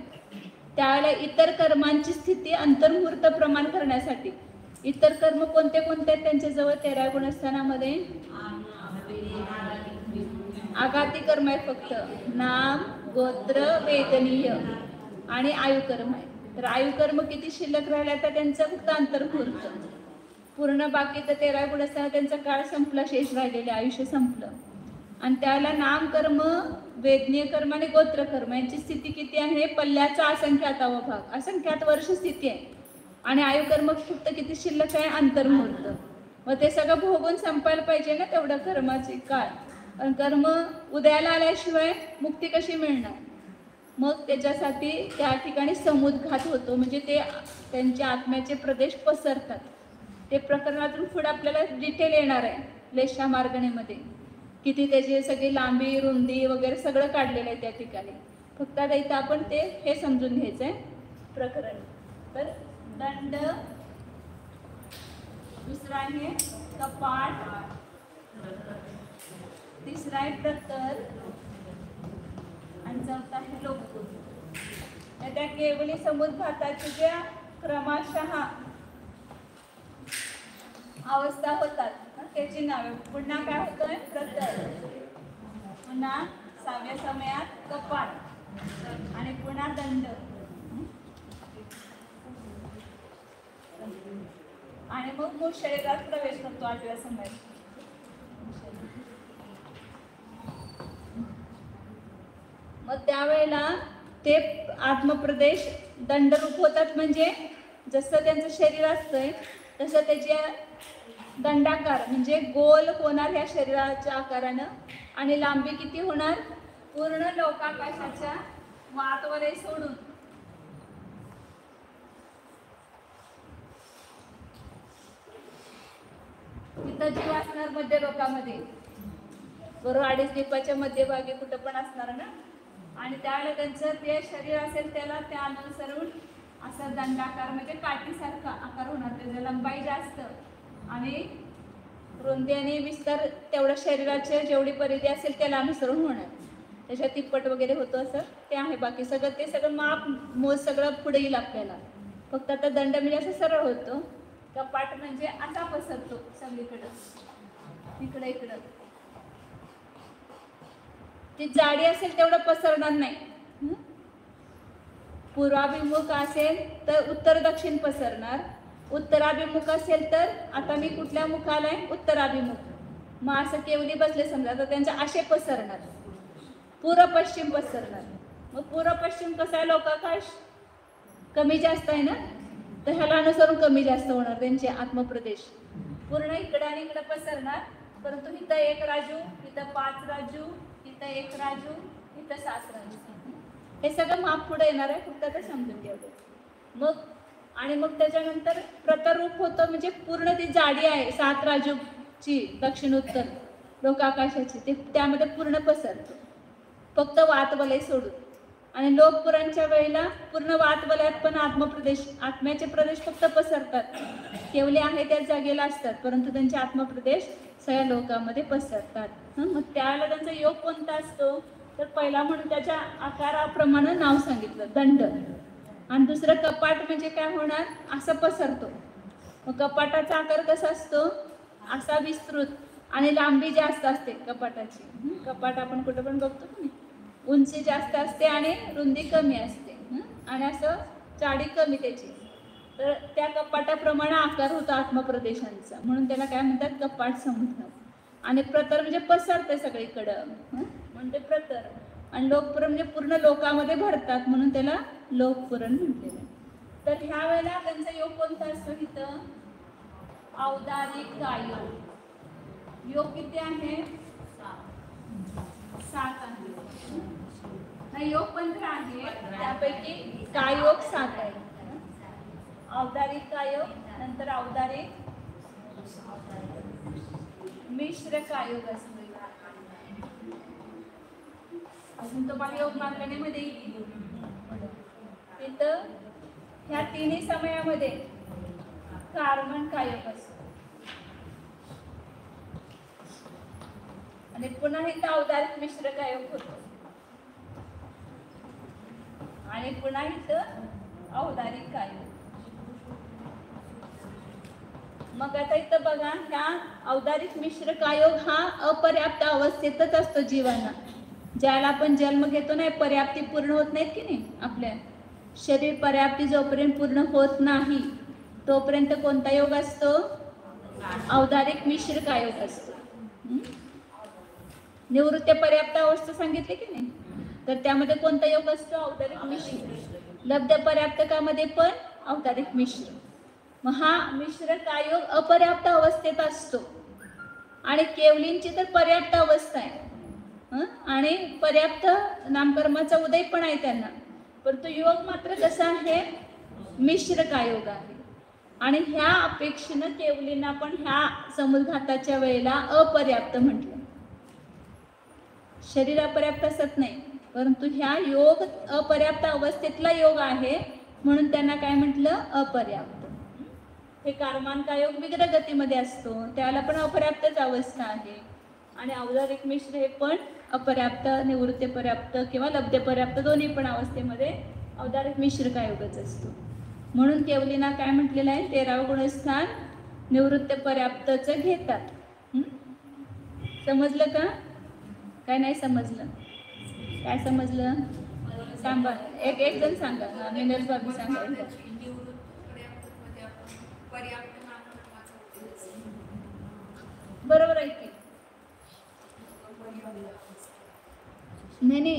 त्यावेळेला इतर कर्मांची स्थिती अंतर्मुहूर्त प्रमाण करण्यासाठी इतर कर्म कोणते कोणते आहेत त्यांच्याजवळ 13व्या गुणस्थानामध्ये? आघाती कर्म आहे फक्त, नाम गोत्र वेदनीय आणि आयुकर्म आहे. तर आयुकर्म किती शिल्लक राहिला तर त्यांचं फक्त अंतर्मुहूर्त, पूर्ण बाकी तर 13 गुण असताना त्यांचा काळ संपला, शेष राहिलेले आयुष्य संपलं. आणि त्याला नामकर्म, वेदनीय कर्म आणि गोत्रकर्म यांची स्थिती किती आहे? पल्ल्याचा असंख्यातावा भाग, असंख्यात वर्ष स्थिती आहे. आणि आयुकर्म फक्त किती शिल्लक आहे? अंतर्मुहूर्त. मग ते सगळं भोगून संपायला पाहिजे ना तेवढं कर्माचे काळ. पण कर्म उदयाला आल्याशिवाय मुक्ती कशी मिळणार? मग त्याच्यासाठी त्या ठिकाणी समुद्घात होतो, म्हणजे ते त्यांच्या आत्म्याचे प्रदेश पसरतात. ते प्रकरणातून पुढे आपल्याला डिटेल येणार आहे लेशा मार्गणेमध्ये, किती त्याची सगळी लांबी रुंदी वगैरे सगळं काढलेलं आहे त्या ठिकाणी. फक्त आता इथं आपण ते हे समजून घ्यायचंय प्रकरण. तर दंड, दुसरा आहे कपाट, तिसरा आहे प्रतर आणि चौथा आहे लोकपूर. त्या केवली समुद्घाताच्या ज्या क्रमशः अवस्था होतात त्याची नावे. पुन्हा काय होतंय? प्रतर, पुन्हा 6व्या समयात कपाट आणि पुन्हा दंड आणि मग मूळ शरीरात प्रवेश करतो 8व्या समयात. मग त्यावेळेला ते आत्मप्रदेश दंडरूप होतात, म्हणजे जसं त्यांचं शरीर असतंय तसं त्याचे दंडाकार म्हणजे गोल होणार या शरीराच्या आकारानं. आणि लांबी किती होणार? पूर्ण लोकाकाशाच्या वातवरे सोडून तिथं जीव असणार मध्य लोकामध्ये, बरोबर 2.5 दिपाच्या मध्यभागी कुठं पण असणार ना. आणि त्यावेळेला त्यांचं ते शरीर असेल त्याला त्या अनुसरून असा दंडाकार म्हणजे काठीसारखा आकार होणार. त्याची लंबाई जास्त आणि रुंदी आणि विस्तार तेवढ्या शरीराच्या जेवढी परिधी असेल त्याला अनुसरून होणार. त्याच्या तिप्पट वगैरे होतं असं ते आहे. बाकी सगळं ते सगळं माप मोज सगळं पुढे येईल आपल्याला. फक्त आता दंड म्हणजे असं सरळ होतो, कपाट म्हणजे असा पसरतो सगळीकडं, इकडं इकडं. ती जाडी असेल तेवढं पसरणार नाही. पूर्वाभिमुख असेल तर उत्तर दक्षिण पसरणार, उत्तराभिमुख असेल तर आता मी कुठल्या मुखाला आहे? उत्तराभिमुख. मग असं केवली बसले समजा तर त्यांच्या असे पसरणार, पूर्व पश्चिम पसरणार. मग पूर्व पश्चिम कसं आहे? लोकाकाश कमी जास्त आहे ना, तर ह्याला अनुसरून कमी जास्त होणार त्यांचे आत्मप्रदेश. पूर्ण इकडं आणि इकडं पसरणार, परंतु इथं 1 राजू, इथं 5 राजू, इथं 1 राजू, इथं 7 राजू. हे सगळं माप पुढे येणार आहे, फक्त आता समजून घ्यावं. मग आणि मग त्याच्यानंतर प्रतरूप होतं, म्हणजे पूर्ण ती जाडी आहे 7 राजूची दक्षिण उत्तर लोकाकाशाची, ते त्यामध्ये पूर्ण पसरतो फक्त वातवलय सोडून. आणि लोकपुरांच्या वेळेला पूर्ण वातवलयात पण आत्मप्रदेश, आत्म्याचे प्रदेश फक्त पसरतात. केवले आहे त्या जागेला असतात, परंतु त्यांचे आत्मप्रदेश सगळ्या लोकांमध्ये पसरतात. मग त्यावेळेला त्यांचा योग कोणता असतो? तर पहिला म्हणून त्याच्या आकाराप्रमाणे नाव सांगितलं दंड. आणि दुसरं कपाट म्हणजे काय होणार? असं पसरतो. मग कपाटाचा आकार कसा असतो? असा विस्तृत आणि लांबी जास्त असते कपाटाची. कपाट आपण कुठं पण बघतो की उंची जास्त असते आणि रुंदी कमी असते, आणि असं जाडी कमी त्याची. तर त्या कपाटाप्रमाणे आकार होता आत्मप्रदेशांचा, म्हणून त्याला काय म्हणतात? कपाट समुद्र. आणि प्रतर म्हणजे पसरते सगळीकडं, म्हणते प्रतर. आणि लोकपुरण म्हणजे पूर्ण लोकांमध्ये भरतात, म्हणून त्याला लोकपुरण म्हटलेलं आहे. तर ह्या वेळेला त्यांचा योग कोणता असतो? इथं औदारिक योग. योग किती आहे? 7 आहे. योग 15 आहे, त्यापैकी काय योग 7 आहे. औदारिक कायोग, नंतर औदारिक मिश्र कायोग असतो. अजून तुम्हाला योग मार्गणेमध्ये इथं ह्या तिन्ही समयामध्ये कार्बन कायोग असतो. आणि पुन्हा इथं औदारिक मिश्र कायोग होतो. आणि पुन्हा इथं औदारिक कायोग. मग आता इथं बघा, ह्या औदारिक मिश्र कायोग हा अपर्याप्त अवस्थेतच असतो जीवांना. ज्याला आपण जन्म घेतो नाही, पर्याप्ती पूर्ण होत नाहीत की नाही, आपल्या शरीर पर्याप्ती जोपर्यंत पूर्ण होत नाही तोपर्यंत कोणता योग असतो? औदारिक मिश्र कायोग असतो. निवृत्ती पर्याप्त अवस्था सांगितली की नाही, तर त्यामध्ये कोणता योग असतो? औदारिक मिश्र. लब्ध पर्याप्तकामध्ये पण औदारिक मिश्र. मग हा मिश्र कायोग अपर्याप्त अवस्थेत असतो आणि केवलींची तर पर्याप्त अवस्था आहे आणि पर्याप्त नामकर्माचा उदय पण आहे त्यांना, परंतु योग मात्र कसा आहे? मिश्र कायोग आहे. आणि ह्या अपेक्षेनं केवलींना पण ह्या समुद्घाताच्या वेळेला अपर्याप्त म्हटलं. शरीर अपर्याप्त असत नाही, परंतु ह्या योग अपर्याप्त अवस्थेतला योग आहे म्हणून त्यांना काय म्हटलं? अपर्याप्त. हे कारमान योग विग्रह गतीमध्ये असतो, त्याला पण अपर्याप्तच अवस्था आहे. आणि औदारिक मिश्र हे पण अपर्याप्त, निवृत्ती पर्याप्त किंवा लब्ध पर्याप्त दोन्ही पण अवस्थेमध्ये औदारिक मिश्र कायोगच असतो. म्हणून केवलींना काय म्हटलेलं आहे? 13वे गुणस्थान निवृत्ती पर्याप्तच घेतात. समजलं का? काय नाही समजलं? काय समजलं सांगा, एक जण सांगा. मिनल बाबी सांगा. बरोबर आहे की नाही?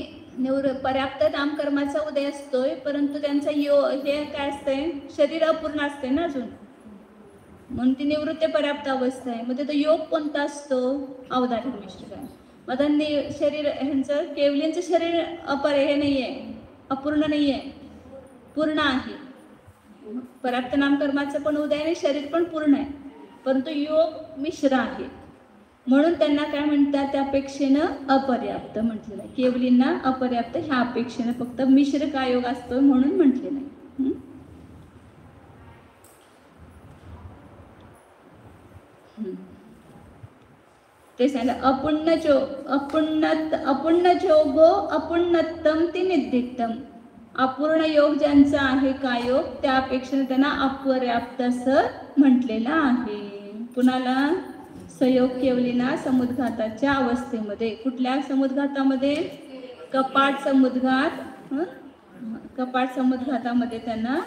पर्याप्त नामकर्माचा उदय असतोय, परंतु त्यांचा हे काय असतंय? शरीर अपूर्ण असते ना अजून, म्हणून ती निवृत्ती पर्याप्त अवस्था आहे. मग तिथं योग कोणता असतो? औदारिक मिश्र काय. मग शरीर ह्यांचं केवलींचं शरीर हे नाहीये, अपूर्ण नाहीये, पूर्ण आहे. पर्याप्त नामकर्माचं पण उदय आणि शरीर पण पूर्ण आहे, परंतु योग मिश्र आहे म्हणून त्यांना काय म्हणतात? त्या अपेक्षेनं अपर्याप्त म्हटलेलं आहे. केवलींना अपर्याप्त ह्या अपेक्षेनं फक्त मिश्र कायोग असतो म्हणून म्हटलेलं आहे. ते सांगितलं अपुण्य जोगो अपुण्यत्तम ती निदित्तम. अपूर्ण योग ज्यांचा आहे कायोग त्या अपेक्षेने त्यांना अपर्याप्त असं म्हटलेलं आहे. कुणाला? सयोग केवलींना समुद्घाताच्या अवस्थेमध्ये. कुठल्या समुद्घातामध्ये? कपाट समुद्घात. कपाट समुद्घातामध्ये त्यांना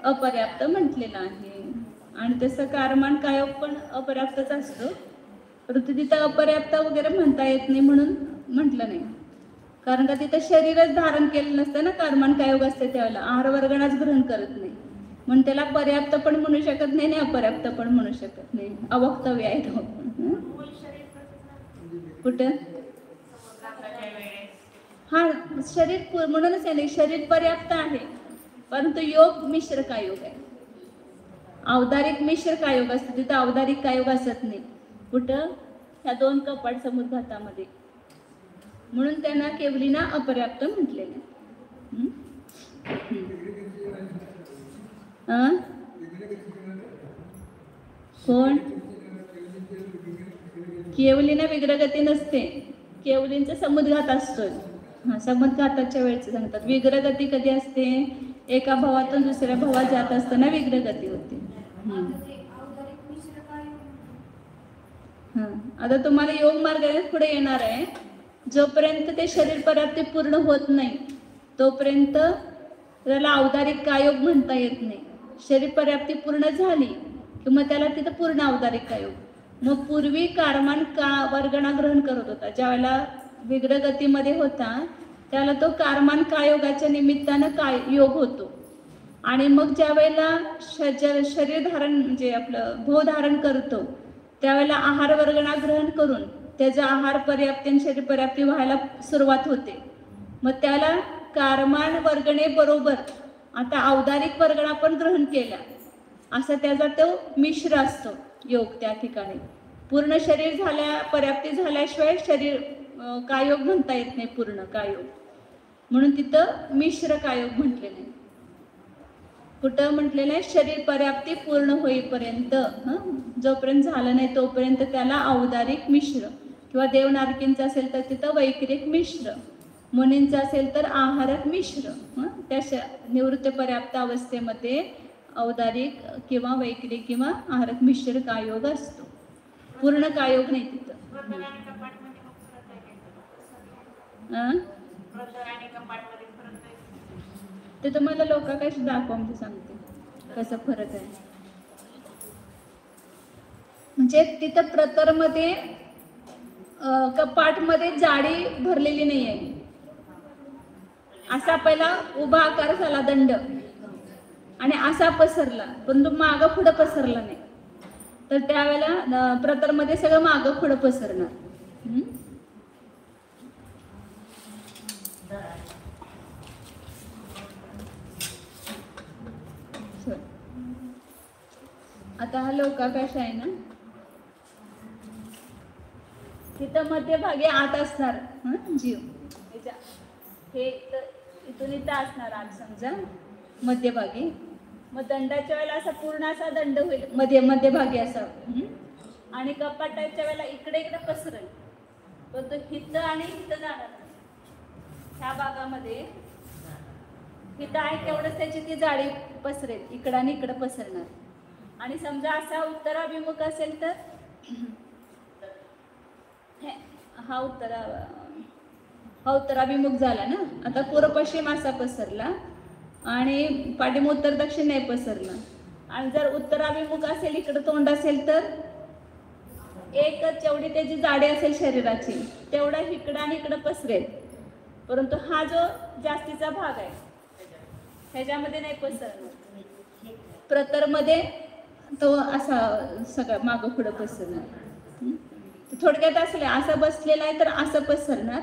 अपर्याप्त म्हटलेलं आहे. आणि तसं कारमान कायोग पण अपर्याप्तच असतो, परंतु तिथं अपर्याप्त वगैरे म्हणता येत नाही म्हणून म्हटलं नाही, कारण का तिथं शरीरच धारण केलं नसतं ना. कारमान कायोग असते त्यावेळेला आहार वर्गणाच ग्रहण करत नाही, म्हणून त्याला पर्याप्त पण म्हणू शकत नाही आणि अपर्याप्त पण म्हणू शकत नाही. अवक्तव्य आहे तो. कुठं? हा शरीर म्हणूनच आहे, शरीर पर्याप्त आहे परंतु योग मिश्र कायोग आहे. औदारिक मिश्र कायोग असते, तिथं औदारिक कायोग असत नाही. कुठं? ह्या दोन कपाट समुद्घातामध्ये. म्हणून त्यांना केवलींना अपर्याप्त म्हटलेलं. कोण? केवलींना विग्रहगती नसते, केवलींचा समुद्घात असतोय. समुद्घाताच्या वेळेचं सांगतात. विग्रहगती कधी असते? एका भावातून दुसऱ्या भावात जात असताना विग्रहगती होते. आता तुम्हाला योग मार्गाने पुढे येणार आहे. जोपर्यंत ते शरीर पर्याप्ती पूर्ण होत नाही तोपर्यंत त्याला औदारिक कायोग म्हणता येत नाही. शरीर पर्याप्ती पूर्ण झाली की मग त्याला तिथं पूर्ण औदारिक कायोग. मग पूर्वी कारमान वर्गणा ग्रहण करत होता, ज्यावेळेला विग्रहगतीमध्ये होता त्याला तो कारमान कायोगाच्या निमित्तानं योग होतो. आणि मग ज्या वेळेला शरीर धारण म्हणजे आपलं भो धारण करतो त्यावेळेला आहार वर्गणा ग्रहण करून त्याचा आहार पर्याप्ती आणि शरीर पर्याप्ती व्हायला सुरुवात होते. मग त्याला कारमान वर्गणे बरोबर आता औदारिक वर्गणा पण ग्रहण केला असा त्याचा तो मिश्र असतो योग. त्या ठिकाणी पूर्ण शरीर पर्याप्ती झाल्याशिवाय शरीर कायोग म्हणता येत नाही पूर्ण कायोग, म्हणून तिथं मिश्र कायोग म्हटलेले. कुठं म्हटलेलं आहे? शरीर पर्याप्ती पूर्ण होईपर्यंत, जोपर्यंत झालं नाही तोपर्यंत त्याला औदारिक मिश्र किंवा देवनारकींचं असेल तर तिथं वैक्रिक मिश्र, मुनींचं असेल तर आहारक मिश्र. त्या निवृत्त पर्याप्त अवस्थेमध्ये औदारिक किंवा वैक्रिक किंवा आहारक मिश्र कायोग असतो, पूर्ण कायोग नाही तिथं. ते तुम्हाला लोकांकडे दाखवा, म्हणजे सांगते कसं फरक आहे. म्हणजे तिथं प्रतरमध्ये कपाटमध्ये जाडी भरलेली नाही आहे. असा पहिला उभा आकार झाला दंड आणि असा पसरला, परंतु मागं पुढं पसरला नाही. तर त्यावेळेला प्रतरमध्ये सगळं मागं पुढं पसरणार. आता हा लोकाकाश आहे ना, तिथं मध्यभागी आत असणार जीव. हे इथून इथं असणार आत समजा मध्यभागी. मग दंडाच्या वेळेला असा पूर्ण असा दंड होईल मध्यभागी असा, आणि कपाटाच्या वेळेला इकडे इकडे पसरेल, पण तो हिथं आणि हिथं जाणार. ह्या भागामध्ये हिथं आहे तेवढंच त्याची ती जाडी पसरेल, इकडं आणि इकडं पसरणार. आणि समजा असा उत्तराभिमुख असेल तर हा उत्तराभिमुख झाला ना. आता पूर्व पश्चिम असा पसरला आणि पाठीमागे उत्तर दक्षिण नाही पसरला. आणि जर उत्तराभिमुख असेल, इकडं तोंड असेल, तर एकच जेवढी त्याची जाडी असेल शरीराची तेवढा इकडं आणि इकडं पसरेल. परंतु हा जो जास्तीचा भाग आहे ह्याच्यामध्ये नाही पसरणार. प्रतरमध्ये तो असा सगळा मागं पुढं पसरणार. थोडक्यात असले असं बसलेला आहे तर असं पसरणार,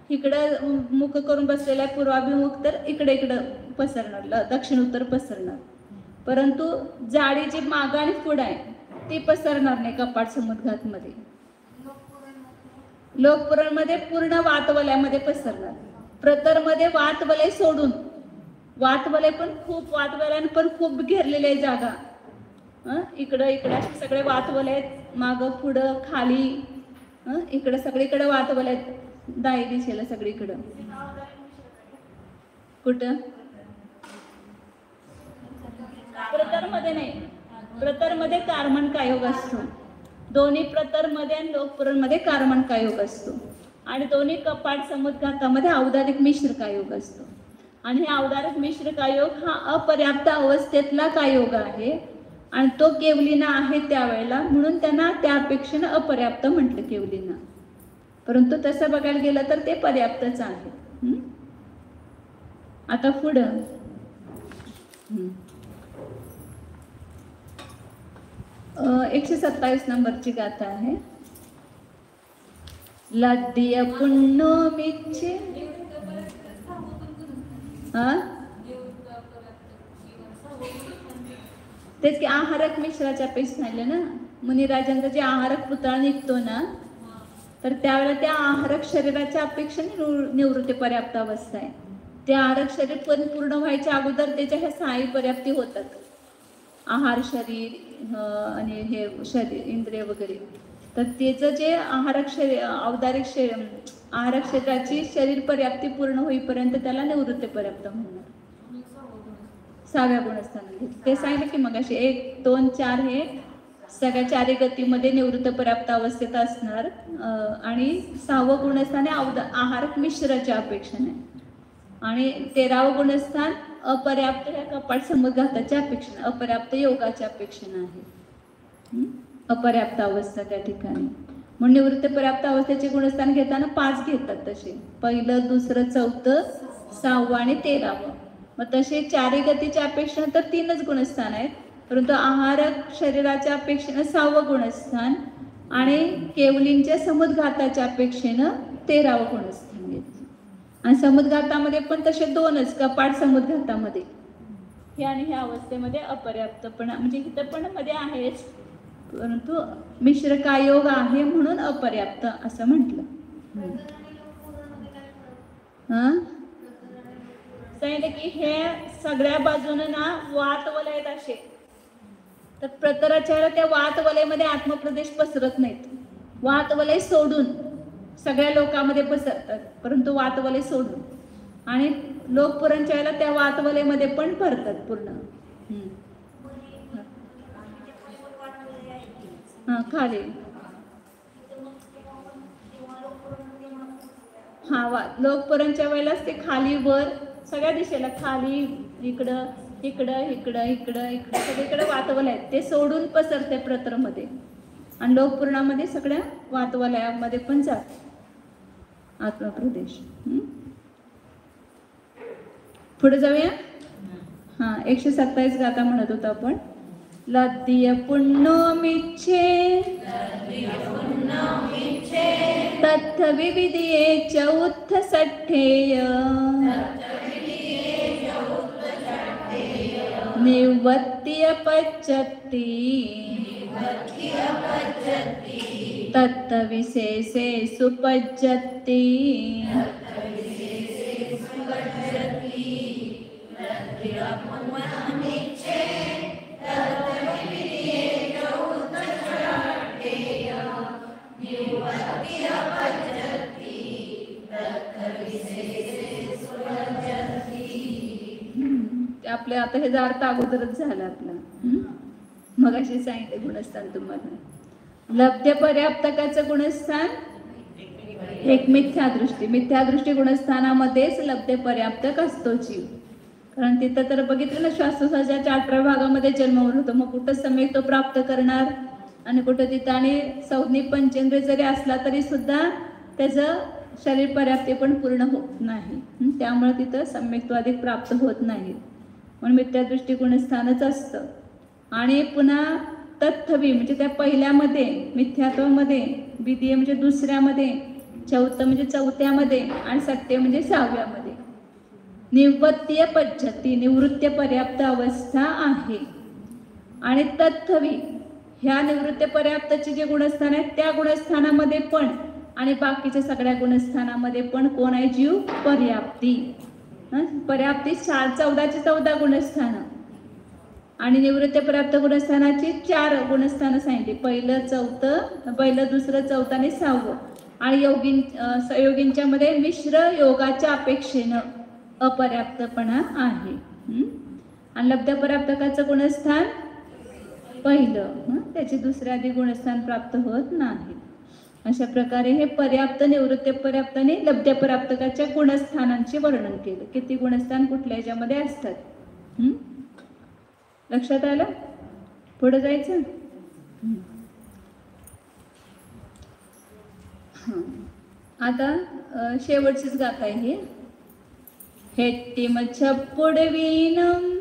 इकडं मुख करून बसलेला आहे पूर्वाभिमुख तर इकडे इकडं पसरणार, दक्षिण उत्तर पसरणार. परंतु जाडी जी मागं आणि पुढं आहे ती पसरणार नाही कपाट समुद्घातमध्ये. लोकपुराणमध्ये पूर्ण वातवल्यामध्ये पसरणार. प्रतरमध्ये वातवलय सोडून, वातवलय पण खूप, वातवल्याने पण खूप घेरलेली आहे जागा. इकडं इकडं असे सगळे वातवले आहेत, मागं पुढं खाली इकडं सगळीकडे वातवले आहेत, दाई दिशेला सगळीकडं. कुठं प्रतरमध्ये नाही, प्रतरमध्ये कार्मण कायोग असतो. दोन्ही प्रतरमध्ये आणि लोकपुराणमध्ये कार्मण कायोग असतो. आणि दोन्ही कपाट समुद्घातामध्ये औदारिक मिश्र कायोग असतो. आणि हे औदारिक मिश्र कायोग हा अपर्याप्त अवस्थेतला कायोग आहे आणि तो केवलीना आहे त्यावेळेला, म्हणून त्यांना त्या अपेक्षेनं अपर्याप्त म्हटलं केवलीना. परंतु तसं बघायला गेलं तर ते पर्याप्तच आहे. आता पुढं 127 नंबरची गाथा आहे. लद्दिय पुण्यो मिच्छे. तेच की आहारक मिश्राच्या अपेक्षा झालं ना. मुनिराजांचा जे आहारक पुतळा निघतो ना, तर त्यावेळेला त्या आहारक शरीराच्या अपेक्षेने निवृत्ती पर्याप्त अवस्था आहे. ते आहारक शरीर पण पूर्ण व्हायच्या अगोदर त्याच्या ह्या सहाय्य पर्याप्ती होतात. आहार शरीर आणि हे शरीर इंद्रिय वगैरे. तर त्याचं जे आहारक शरीर औदारिक आहारक शरीराची शरीर पर्याप्ती पूर्ण होईपर्यंत त्याला निवृत्ती पर्याप्त म्हणणार. 6व्या गुणस्थानात ते सांगितलं की मग असे 1, 2, 4 हे सगळ्या चारी गतीमध्ये निवृत्त पर्याप्त अवस्थेत असणार. आणि 6वं गुणस्थान आहारक मिश्राच्या अपेक्षेने. आणि 13वं गुणस्थान अपर्याप्त ह्या कपाट समुद्घाताच्या अपेक्षेने, अपर्याप्त योगाच्या अपेक्षेने आहे. अपर्याप्त अवस्था त्या ठिकाणी. म्हणून निवृत्त पर्याप्त अवस्थेचे गुणस्थान घेताना 5 घेतात तसे. 1, 2, 4, 6वं आणि 13वं. मग तसे चारी गतीच्या अपेक्षेने तर 3च गुणस्थान आहेत. परंतु आहारक शरीराच्या अपेक्षेनं 6वं गुणस्थान आणि केवलींच्या समुद्घाताच्या अपेक्षेनं 13वं गुणस्थान घेतलं. आणि समुद्घातामध्ये पण तसे 2च, कपाट समुद्घातामध्ये हे आणि ह्या अवस्थेमध्ये अपर्याप्तपणा, म्हणजे इथं पण मध्ये आहेच, परंतु मिश्र कायोग आहे म्हणून अपर्याप्त असं म्हटलं. सांगितलं की हे सगळ्या बाजूनं ना वातवलय असे. तर प्रतराच्या त्या वातवलयमध्ये आत्मप्रदेश पसरत नाहीत. वातवलय सोडून सगळ्या लोकांमध्ये पसरतात, परंतु वातवलय सोडून. आणि लोकपुराणच्या वेळेला त्या वातवलयमध्ये पण भरतात पूर्ण. हां खाली लोकपुराणच्या वेळेलाच ते खाली वर सगळ्या दिशेला खाली इकडं इकडं इकडं इकडं इकडं सगळीकडे वातवलय ते सोडून पसरते प्रतरमध्ये आणि लोकपुराणामध्ये सगळ्या वातवलयामध्ये पण जात आत्मप्रदेश. पुढे जाऊया. हां 127 गाथा म्हणत होतो आपण. लद्दिय पुण्यो मिच्छे तत्थ विविधिये चौथ सठ्ठेय निवृत्तिय पच्चत्ति तत्थ विशेषे सुपज्जति. आपल्या आता हे अर्थ अगोदरच झालं आपलं. मग अशी सांगितले गुणस्थान तुम्हाला. लब्ध पर्याप्तकाचं गुणस्थान एक मिथ्यादृष्टी. मिथ्यादृष्टी गुणस्थानामध्येच लब्ध पर्याप्तक असतो जीव. कारण तिथं तर बघितलं ना श्वासोच्छवासाच्या 8व्या भागामध्ये जन्मावर होतो. मग कुठं सम्यक तो प्राप्त करणार आणि कुठं तिथं आणि संज्ञी पंचेंद्रिय जरी असला तरी सुद्धा त्याचं शरीर पर्याप्ती पण पूर्ण होत नाही. त्यामुळे तिथं सम्यक तो अधिक प्राप्त होत नाही. म्हणून मिथ्यादृष्टी गुणस्थानच असतं. आणि पुन्हा तत्थवी म्हणजे त्या पहिल्यामध्ये मिथ्यात्वामध्ये, विधीय म्हणजे दुसऱ्यामध्ये, चौथ म्हणजे चौथ्यामध्ये आणि सत्य म्हणजे 6व्यामध्ये निवृत्तीय पद्धती निवृत्त्य पर्याप्त अवस्था आहे. आणि तत्थवी ह्या निवृत्त्य पर्याप्तचे जे गुणस्थान आहेत त्या गुणस्थानामध्ये पण आणि बाकीच्या सगळ्या गुणस्थानामध्ये पण कोण आहे? जीव पर्याप्ती. पर्याप्ती 14 गुणस्थानं आणि निवृत्ती पर्याप्त गुणस्थानाची 4 गुणस्थानं सांगितली. पहिलं, दुसरं, चौथं आणि 6वं. आणि योगींच्या मध्ये मिश्र योगाच्या अपेक्षेनं अपर्याप्तपणा आहे. आणि लब्ध पर्याप्तकाचं गुणस्थान पहिलं, त्याचे दुसरे आधी गुणस्थान प्राप्त होत नाही. अशा प्रकारे हे पर्याप्त, निवृत्ती पर्याप्त आणि लब्ध पर्याप्तकाच्या गुणस्थानांचे वर्णन केलं. किती गुणस्थान कुठल्या याच्यामध्ये असतात लक्षात आलं? पुढे जायचं. आता शेवटचीच गाथा आहे. हेट्टिम छप्पुडवीनम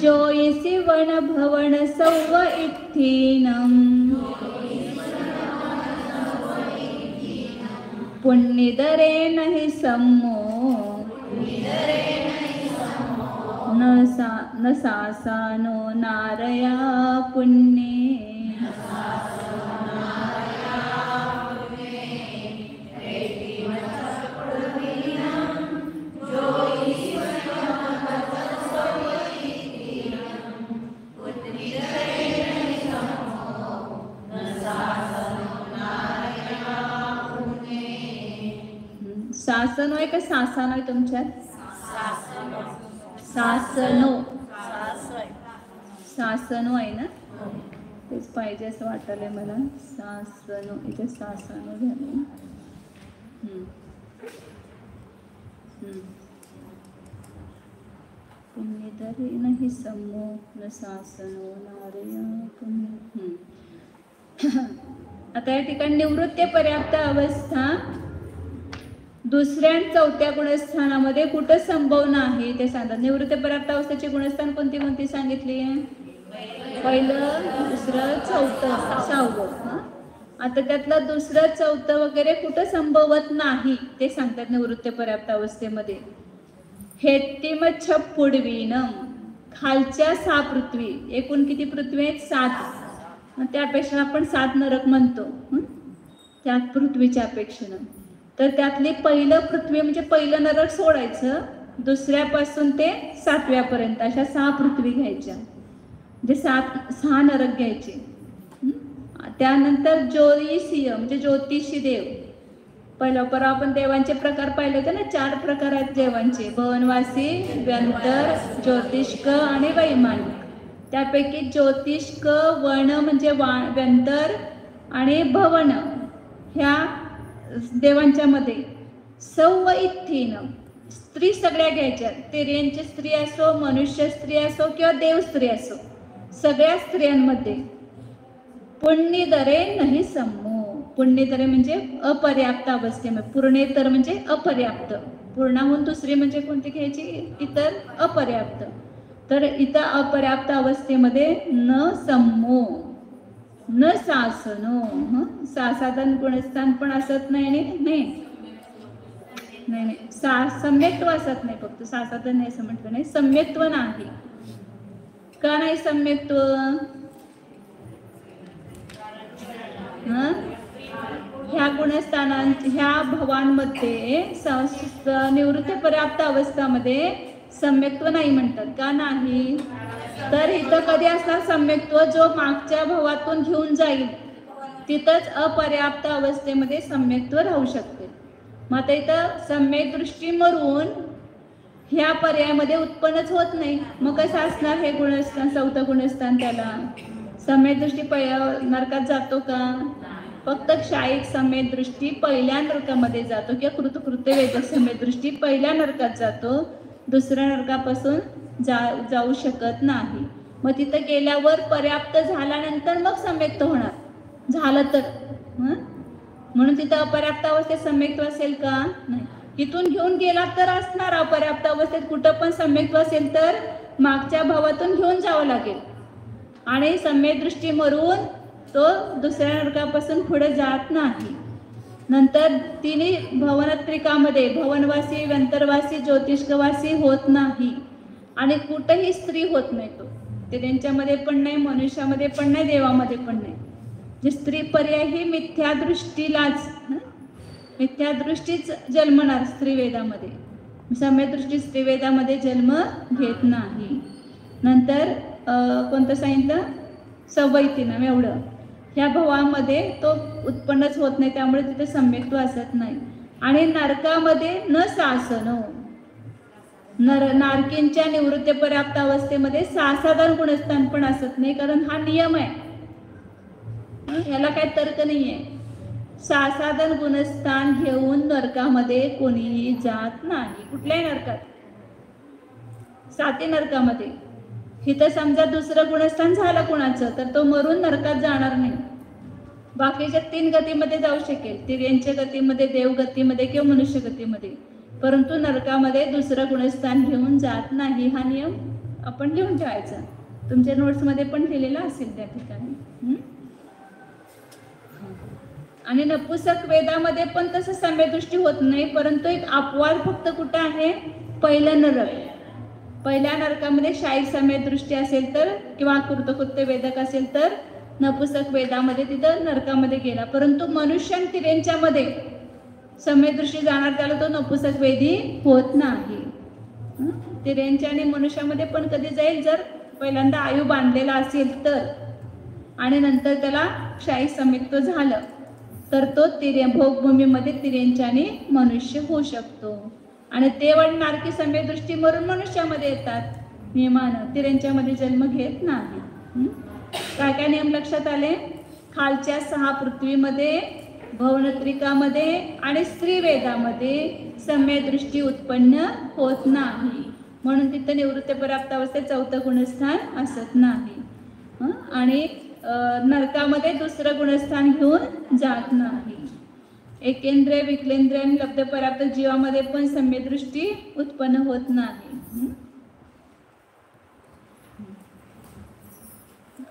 जोयसी वन भवन सौव इत्थीनम पुण्यदरे नहि सम्मो न सासानो नारया पुण्ये. सासनो आहे का सासानो आहे तुमच्यात? सासनो आहे ना? तेच पाहिजे असं वाटलंय मला. सासनो इथे सासानो झालं. पुण्यदरे नहि सम्मो न सासनो नारया पुण्य. आता या ठिकाणी निवृत्ती पर्याप्त अवस्था दुसऱ्या आणि चौथ्या गुणस्थानामध्ये कुठं संभव नाही ते सांगतात. निवृत्ती पर्याप्त अवस्थेची गुणस्थान कोणती कोणती सांगितली आहे? पहिलं, दुसरं, चौथं, 6वं. आता त्यातलं दुसरं, चौथं वगैरे कुठं संभवत नाही ते सांगतात निवृत्ती पर्याप्त अवस्थेमध्ये. हेट्टिम छप्पुडवीनम खालच्या 6 पृथ्वी. एकूण किती पृथ्वी आहेत? 7. त्यापेक्षा आपण 7 नरक म्हणतो त्यात पृथ्वीच्या अपेक्षेनं. तर त्यातली पहिलं पृथ्वी म्हणजे पहिलं नरक सोडायचं. दुसऱ्यापासून ते 7व्यापर्यंत अशा 6 पृथ्वी घ्यायच्या. म्हणजे 6 नरक घ्यायचे. त्यानंतर ज्योतिषीय म्हणजे ज्योतिषी देव. पहिलं परवा आपण देवांचे प्रकार पाहिले होते ना. 4 प्रकार आहेत देवांचे: भवनवासी, व्यंतर, ज्योतिष्क आणि वैमानिक. त्यापैकी ज्योतिष्क, वण म्हणजे व्यंतर आणि भवन ह्या देवांच्या मध्ये सौ इत्थीन स्त्री सगळ्या घ्यायच्या. तिर्यंची स्त्री असो, मनुष्य स्त्री असो किंवा देव स्त्री असो, सगळ्या स्त्रियांमध्ये पुण्यदरे नाही सम्मो. पुण्यदरे म्हणजे अपर्याप्त अवस्थेमध्ये. पूर्णेतर म्हणजे अपर्याप्त. पूर्णाहून दुसरी म्हणजे कोणती घ्यायची? इतर अपर्याप्त. तर इथं अपर्याप्त अवस्थेमध्ये न सम्मो, न सासनो. सासाधन गुणस्थान पण असत नाही. नाही सम्यक्त्व असत नाही. फक्त सासाधन नाही असं म्हटलं नाही. सम्यक्त्व नाही. का नाही सम्यक्त्व? ह्या गुणस्थानांच्या ह्या भवांमध्ये निवृत्ती पर्याप्त अवस्थामध्ये सम्यक्त्व नाही म्हणतात. का नाही? तर इथं कधी असणार सम्यक्त्व? जो मागच्या भवातून घेऊन जाईल तिथंच अपर्याप्त अवस्थेमध्ये सम्यक्त्व राहू शकते. मग आता इथं सम्यक दृष्टी मरून ह्या पर्यायामध्ये उत्पन्नच होत नाही. मग कसं असणार हे गुणस्थान? चौथं गुणस्थान त्याला सम्यक दृष्टी नरकात जातो का? फक्त क्षायिक सम्यक दृष्टी पहिल्या नरकामध्ये जातो किंवा कृतकृत्य वेदक सम्यक दृष्टी पहिल्या नरकात जातो. दुसऱ्या नरकापासून जाऊ शकत नाही. मग तिथं गेल्यावर पर्याप्त झाल्यानंतर मग सम्यक्त्व होणार झालं तर. म्हणून तिथं अपर्याप्त अवस्थेत सम्यक्त्व असेल का? नाही. इथून घेऊन गेला तर असणार अपर्याप्त अवस्थेत. कुठं पण सम्यक्त्व असेल तर मागच्या भावातून घेऊन जावं लागेल आणि सम्यक दृष्टी मरून तो दुसऱ्या नरकापासून पुढे जात नाही. नंतर तिन्ही भवनत्रिकामध्ये भवनवासी, व्यंतरवासी, ज्योतिष्कवासी होत नाही आणि कुठेही स्त्री होत नाही. तो त्यांच्यामध्ये पण नाही, मनुष्यामध्ये पण नाही, देवामध्ये पण नाही. जे स्त्री पर्याय ही मिथ्यादृष्टीलाच मिथ्यादृष्टीच जन्मणार स्त्रीवेदामध्ये. सम्यदृष्टी स्त्रीवेदामध्ये जन्म घेत नाही. नंतर कोणतं सांगितलं? सवैतीनं एवढं. ह्या भवामध्ये तो उत्पन्नच होत नाही, त्यामुळे तिथे सम्यक्त्व असत नाही. आणि नरकामध्ये न सासनो. नारकींच्या निवृत्ती पर्याप्त अवस्थेमध्ये सासाधारण गुणस्थान पण असत नाही, कारण हा नियम आहे. याला काही तर्क नाही आहे. सासाधारण गुणस्थान घेऊन नरकामध्ये कोणीही जात नाही. कुठल्याही नरकात, 7 नरकामध्ये. इथं समजा दुसरं गुणस्थान झालं कुणाचं तर तो मरून नरकात जाणार नाही. बाकीच्या 3 गतीमध्ये जाऊ शकेल. तिर्यंच्या गतीमध्ये, देवगतीमध्ये किंवा मनुष्य गतीमध्ये. परंतु नरकामध्ये दुसरं गुणस्थान घेऊन जात नाही. हा नियम आपण लिहून ठेवायचा. तुमच्या नोट्समध्ये पण लिहिलेला असेल त्या ठिकाणी. आणि नपुसक वेदामध्ये पण तसं सम्यदृष्टी होत नाही, परंतु एक अपवाद फक्त कुठं आहे? पहिलं नरक. पहिल्या नरकामध्ये शाही सम्यदृष्टी असेल तर किंवा कृतकृत्य वेदक असेल तर नपुसक वेदामध्ये तिथं नरकामध्ये गेला. परंतु मनुष्य आणि तिर्यंच्यामध्ये सम्यदृष्टी जाणार त्याला तो नपुसक वेदी होत नाही. तिर्यंच्या आणि मनुष्यामध्ये पण कधी जाईल? जर पहिल्यांदा आयु बांधलेला असेल तर आणि नंतर त्याला क्षायी सम्यक्त्व झालं तर तो भोगभूमीमध्ये तिर्यंच्या आणि मनुष्य होऊ शकतो. आणि देव आणि नारकी सम्यदृष्टी मरून मनुष्यामध्ये येतात नियमानं. तिर्यंच्यामध्ये जन्म घेत नाही. काय काय नियम लक्षात आले? खालच्या 6 पृथ्वीमध्ये, भवनत्रिकामध्ये आणि स्त्रीवेदामध्ये सम्यदृष्टी उत्पन्न होत नाही. म्हणून तिथं निवृत्ती पर्याप्त अवस्थेत 4थं गुणस्थान असत नाही. आणि नरकामध्ये दुसरं गुणस्थान घेऊन जात नाही. एकेंद्रिय, विकलेंद्रिय आणि लब्ध पर्याप्त जीवामध्ये पण सम्यदृष्टी उत्पन्न होत नाही.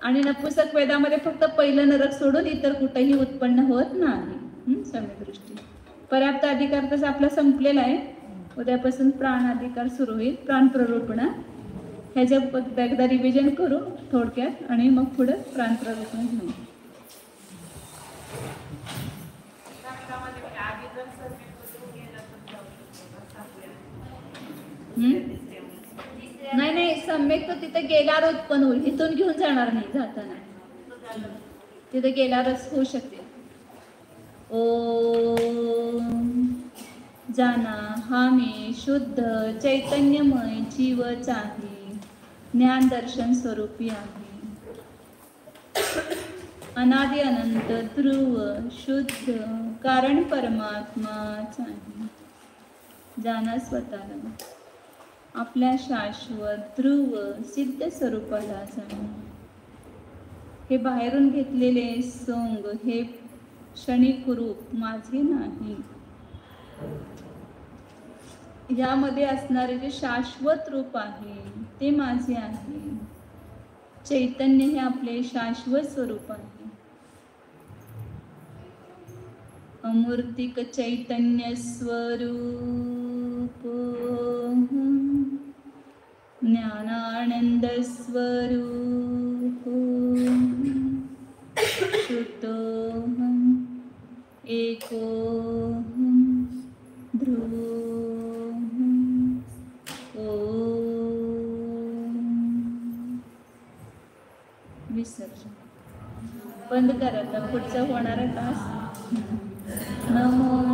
आणि नपुसक वेदामध्ये फक्त पहिलं नरक सोडून इतर कुठेही उत्पन्न होत नाही सम्यदृष्टी. पर्याप्त अधिकार तसा आपला संपलेला आहे. उद्यापासून प्राण अधिकार सुरू होईल, प्राण प्ररूपणा. ह्याच्या एकदा रिव्हिजन करू थोडक्यात आणि मग पुढे प्राण प्ररूपणा घेऊ. नाही सम्यक तर तिथे गेल्यावर उत्पन्न होईल. इथून घेऊन जाणार नाही. जाताना तिथे गेल्यावरच होऊ शकते. ओम जाना हा मी शुद्ध चैतन्यमय जीवच आहे. ज्ञान दर्शन स्वरूपी आहे. अनादि अनंत ध्रुव शुद्ध कारण परमात्माच आहे. जाणा स्वतःला, आपल्या शाश्वत ध्रुव सिद्ध स्वरूपाला जाणा. हे बाहेरून घेतलेले सोंग, हे क्षणिक रूप माझे नाही. यामध्ये असणारे जे शाश्वत रूप आहे ते माझे आहे. चैतन्य हे आपले शाश्वत स्वरूप आहे. अमूर्तिक चैतन्य स्वरूप ज्ञानानंद स्वरूप शुद्धोऽहम् एकोऽहम् ध्रुवोऽहम् ओम. विसर्जन बंद करा. आता पुढचा होणारा तास. नमो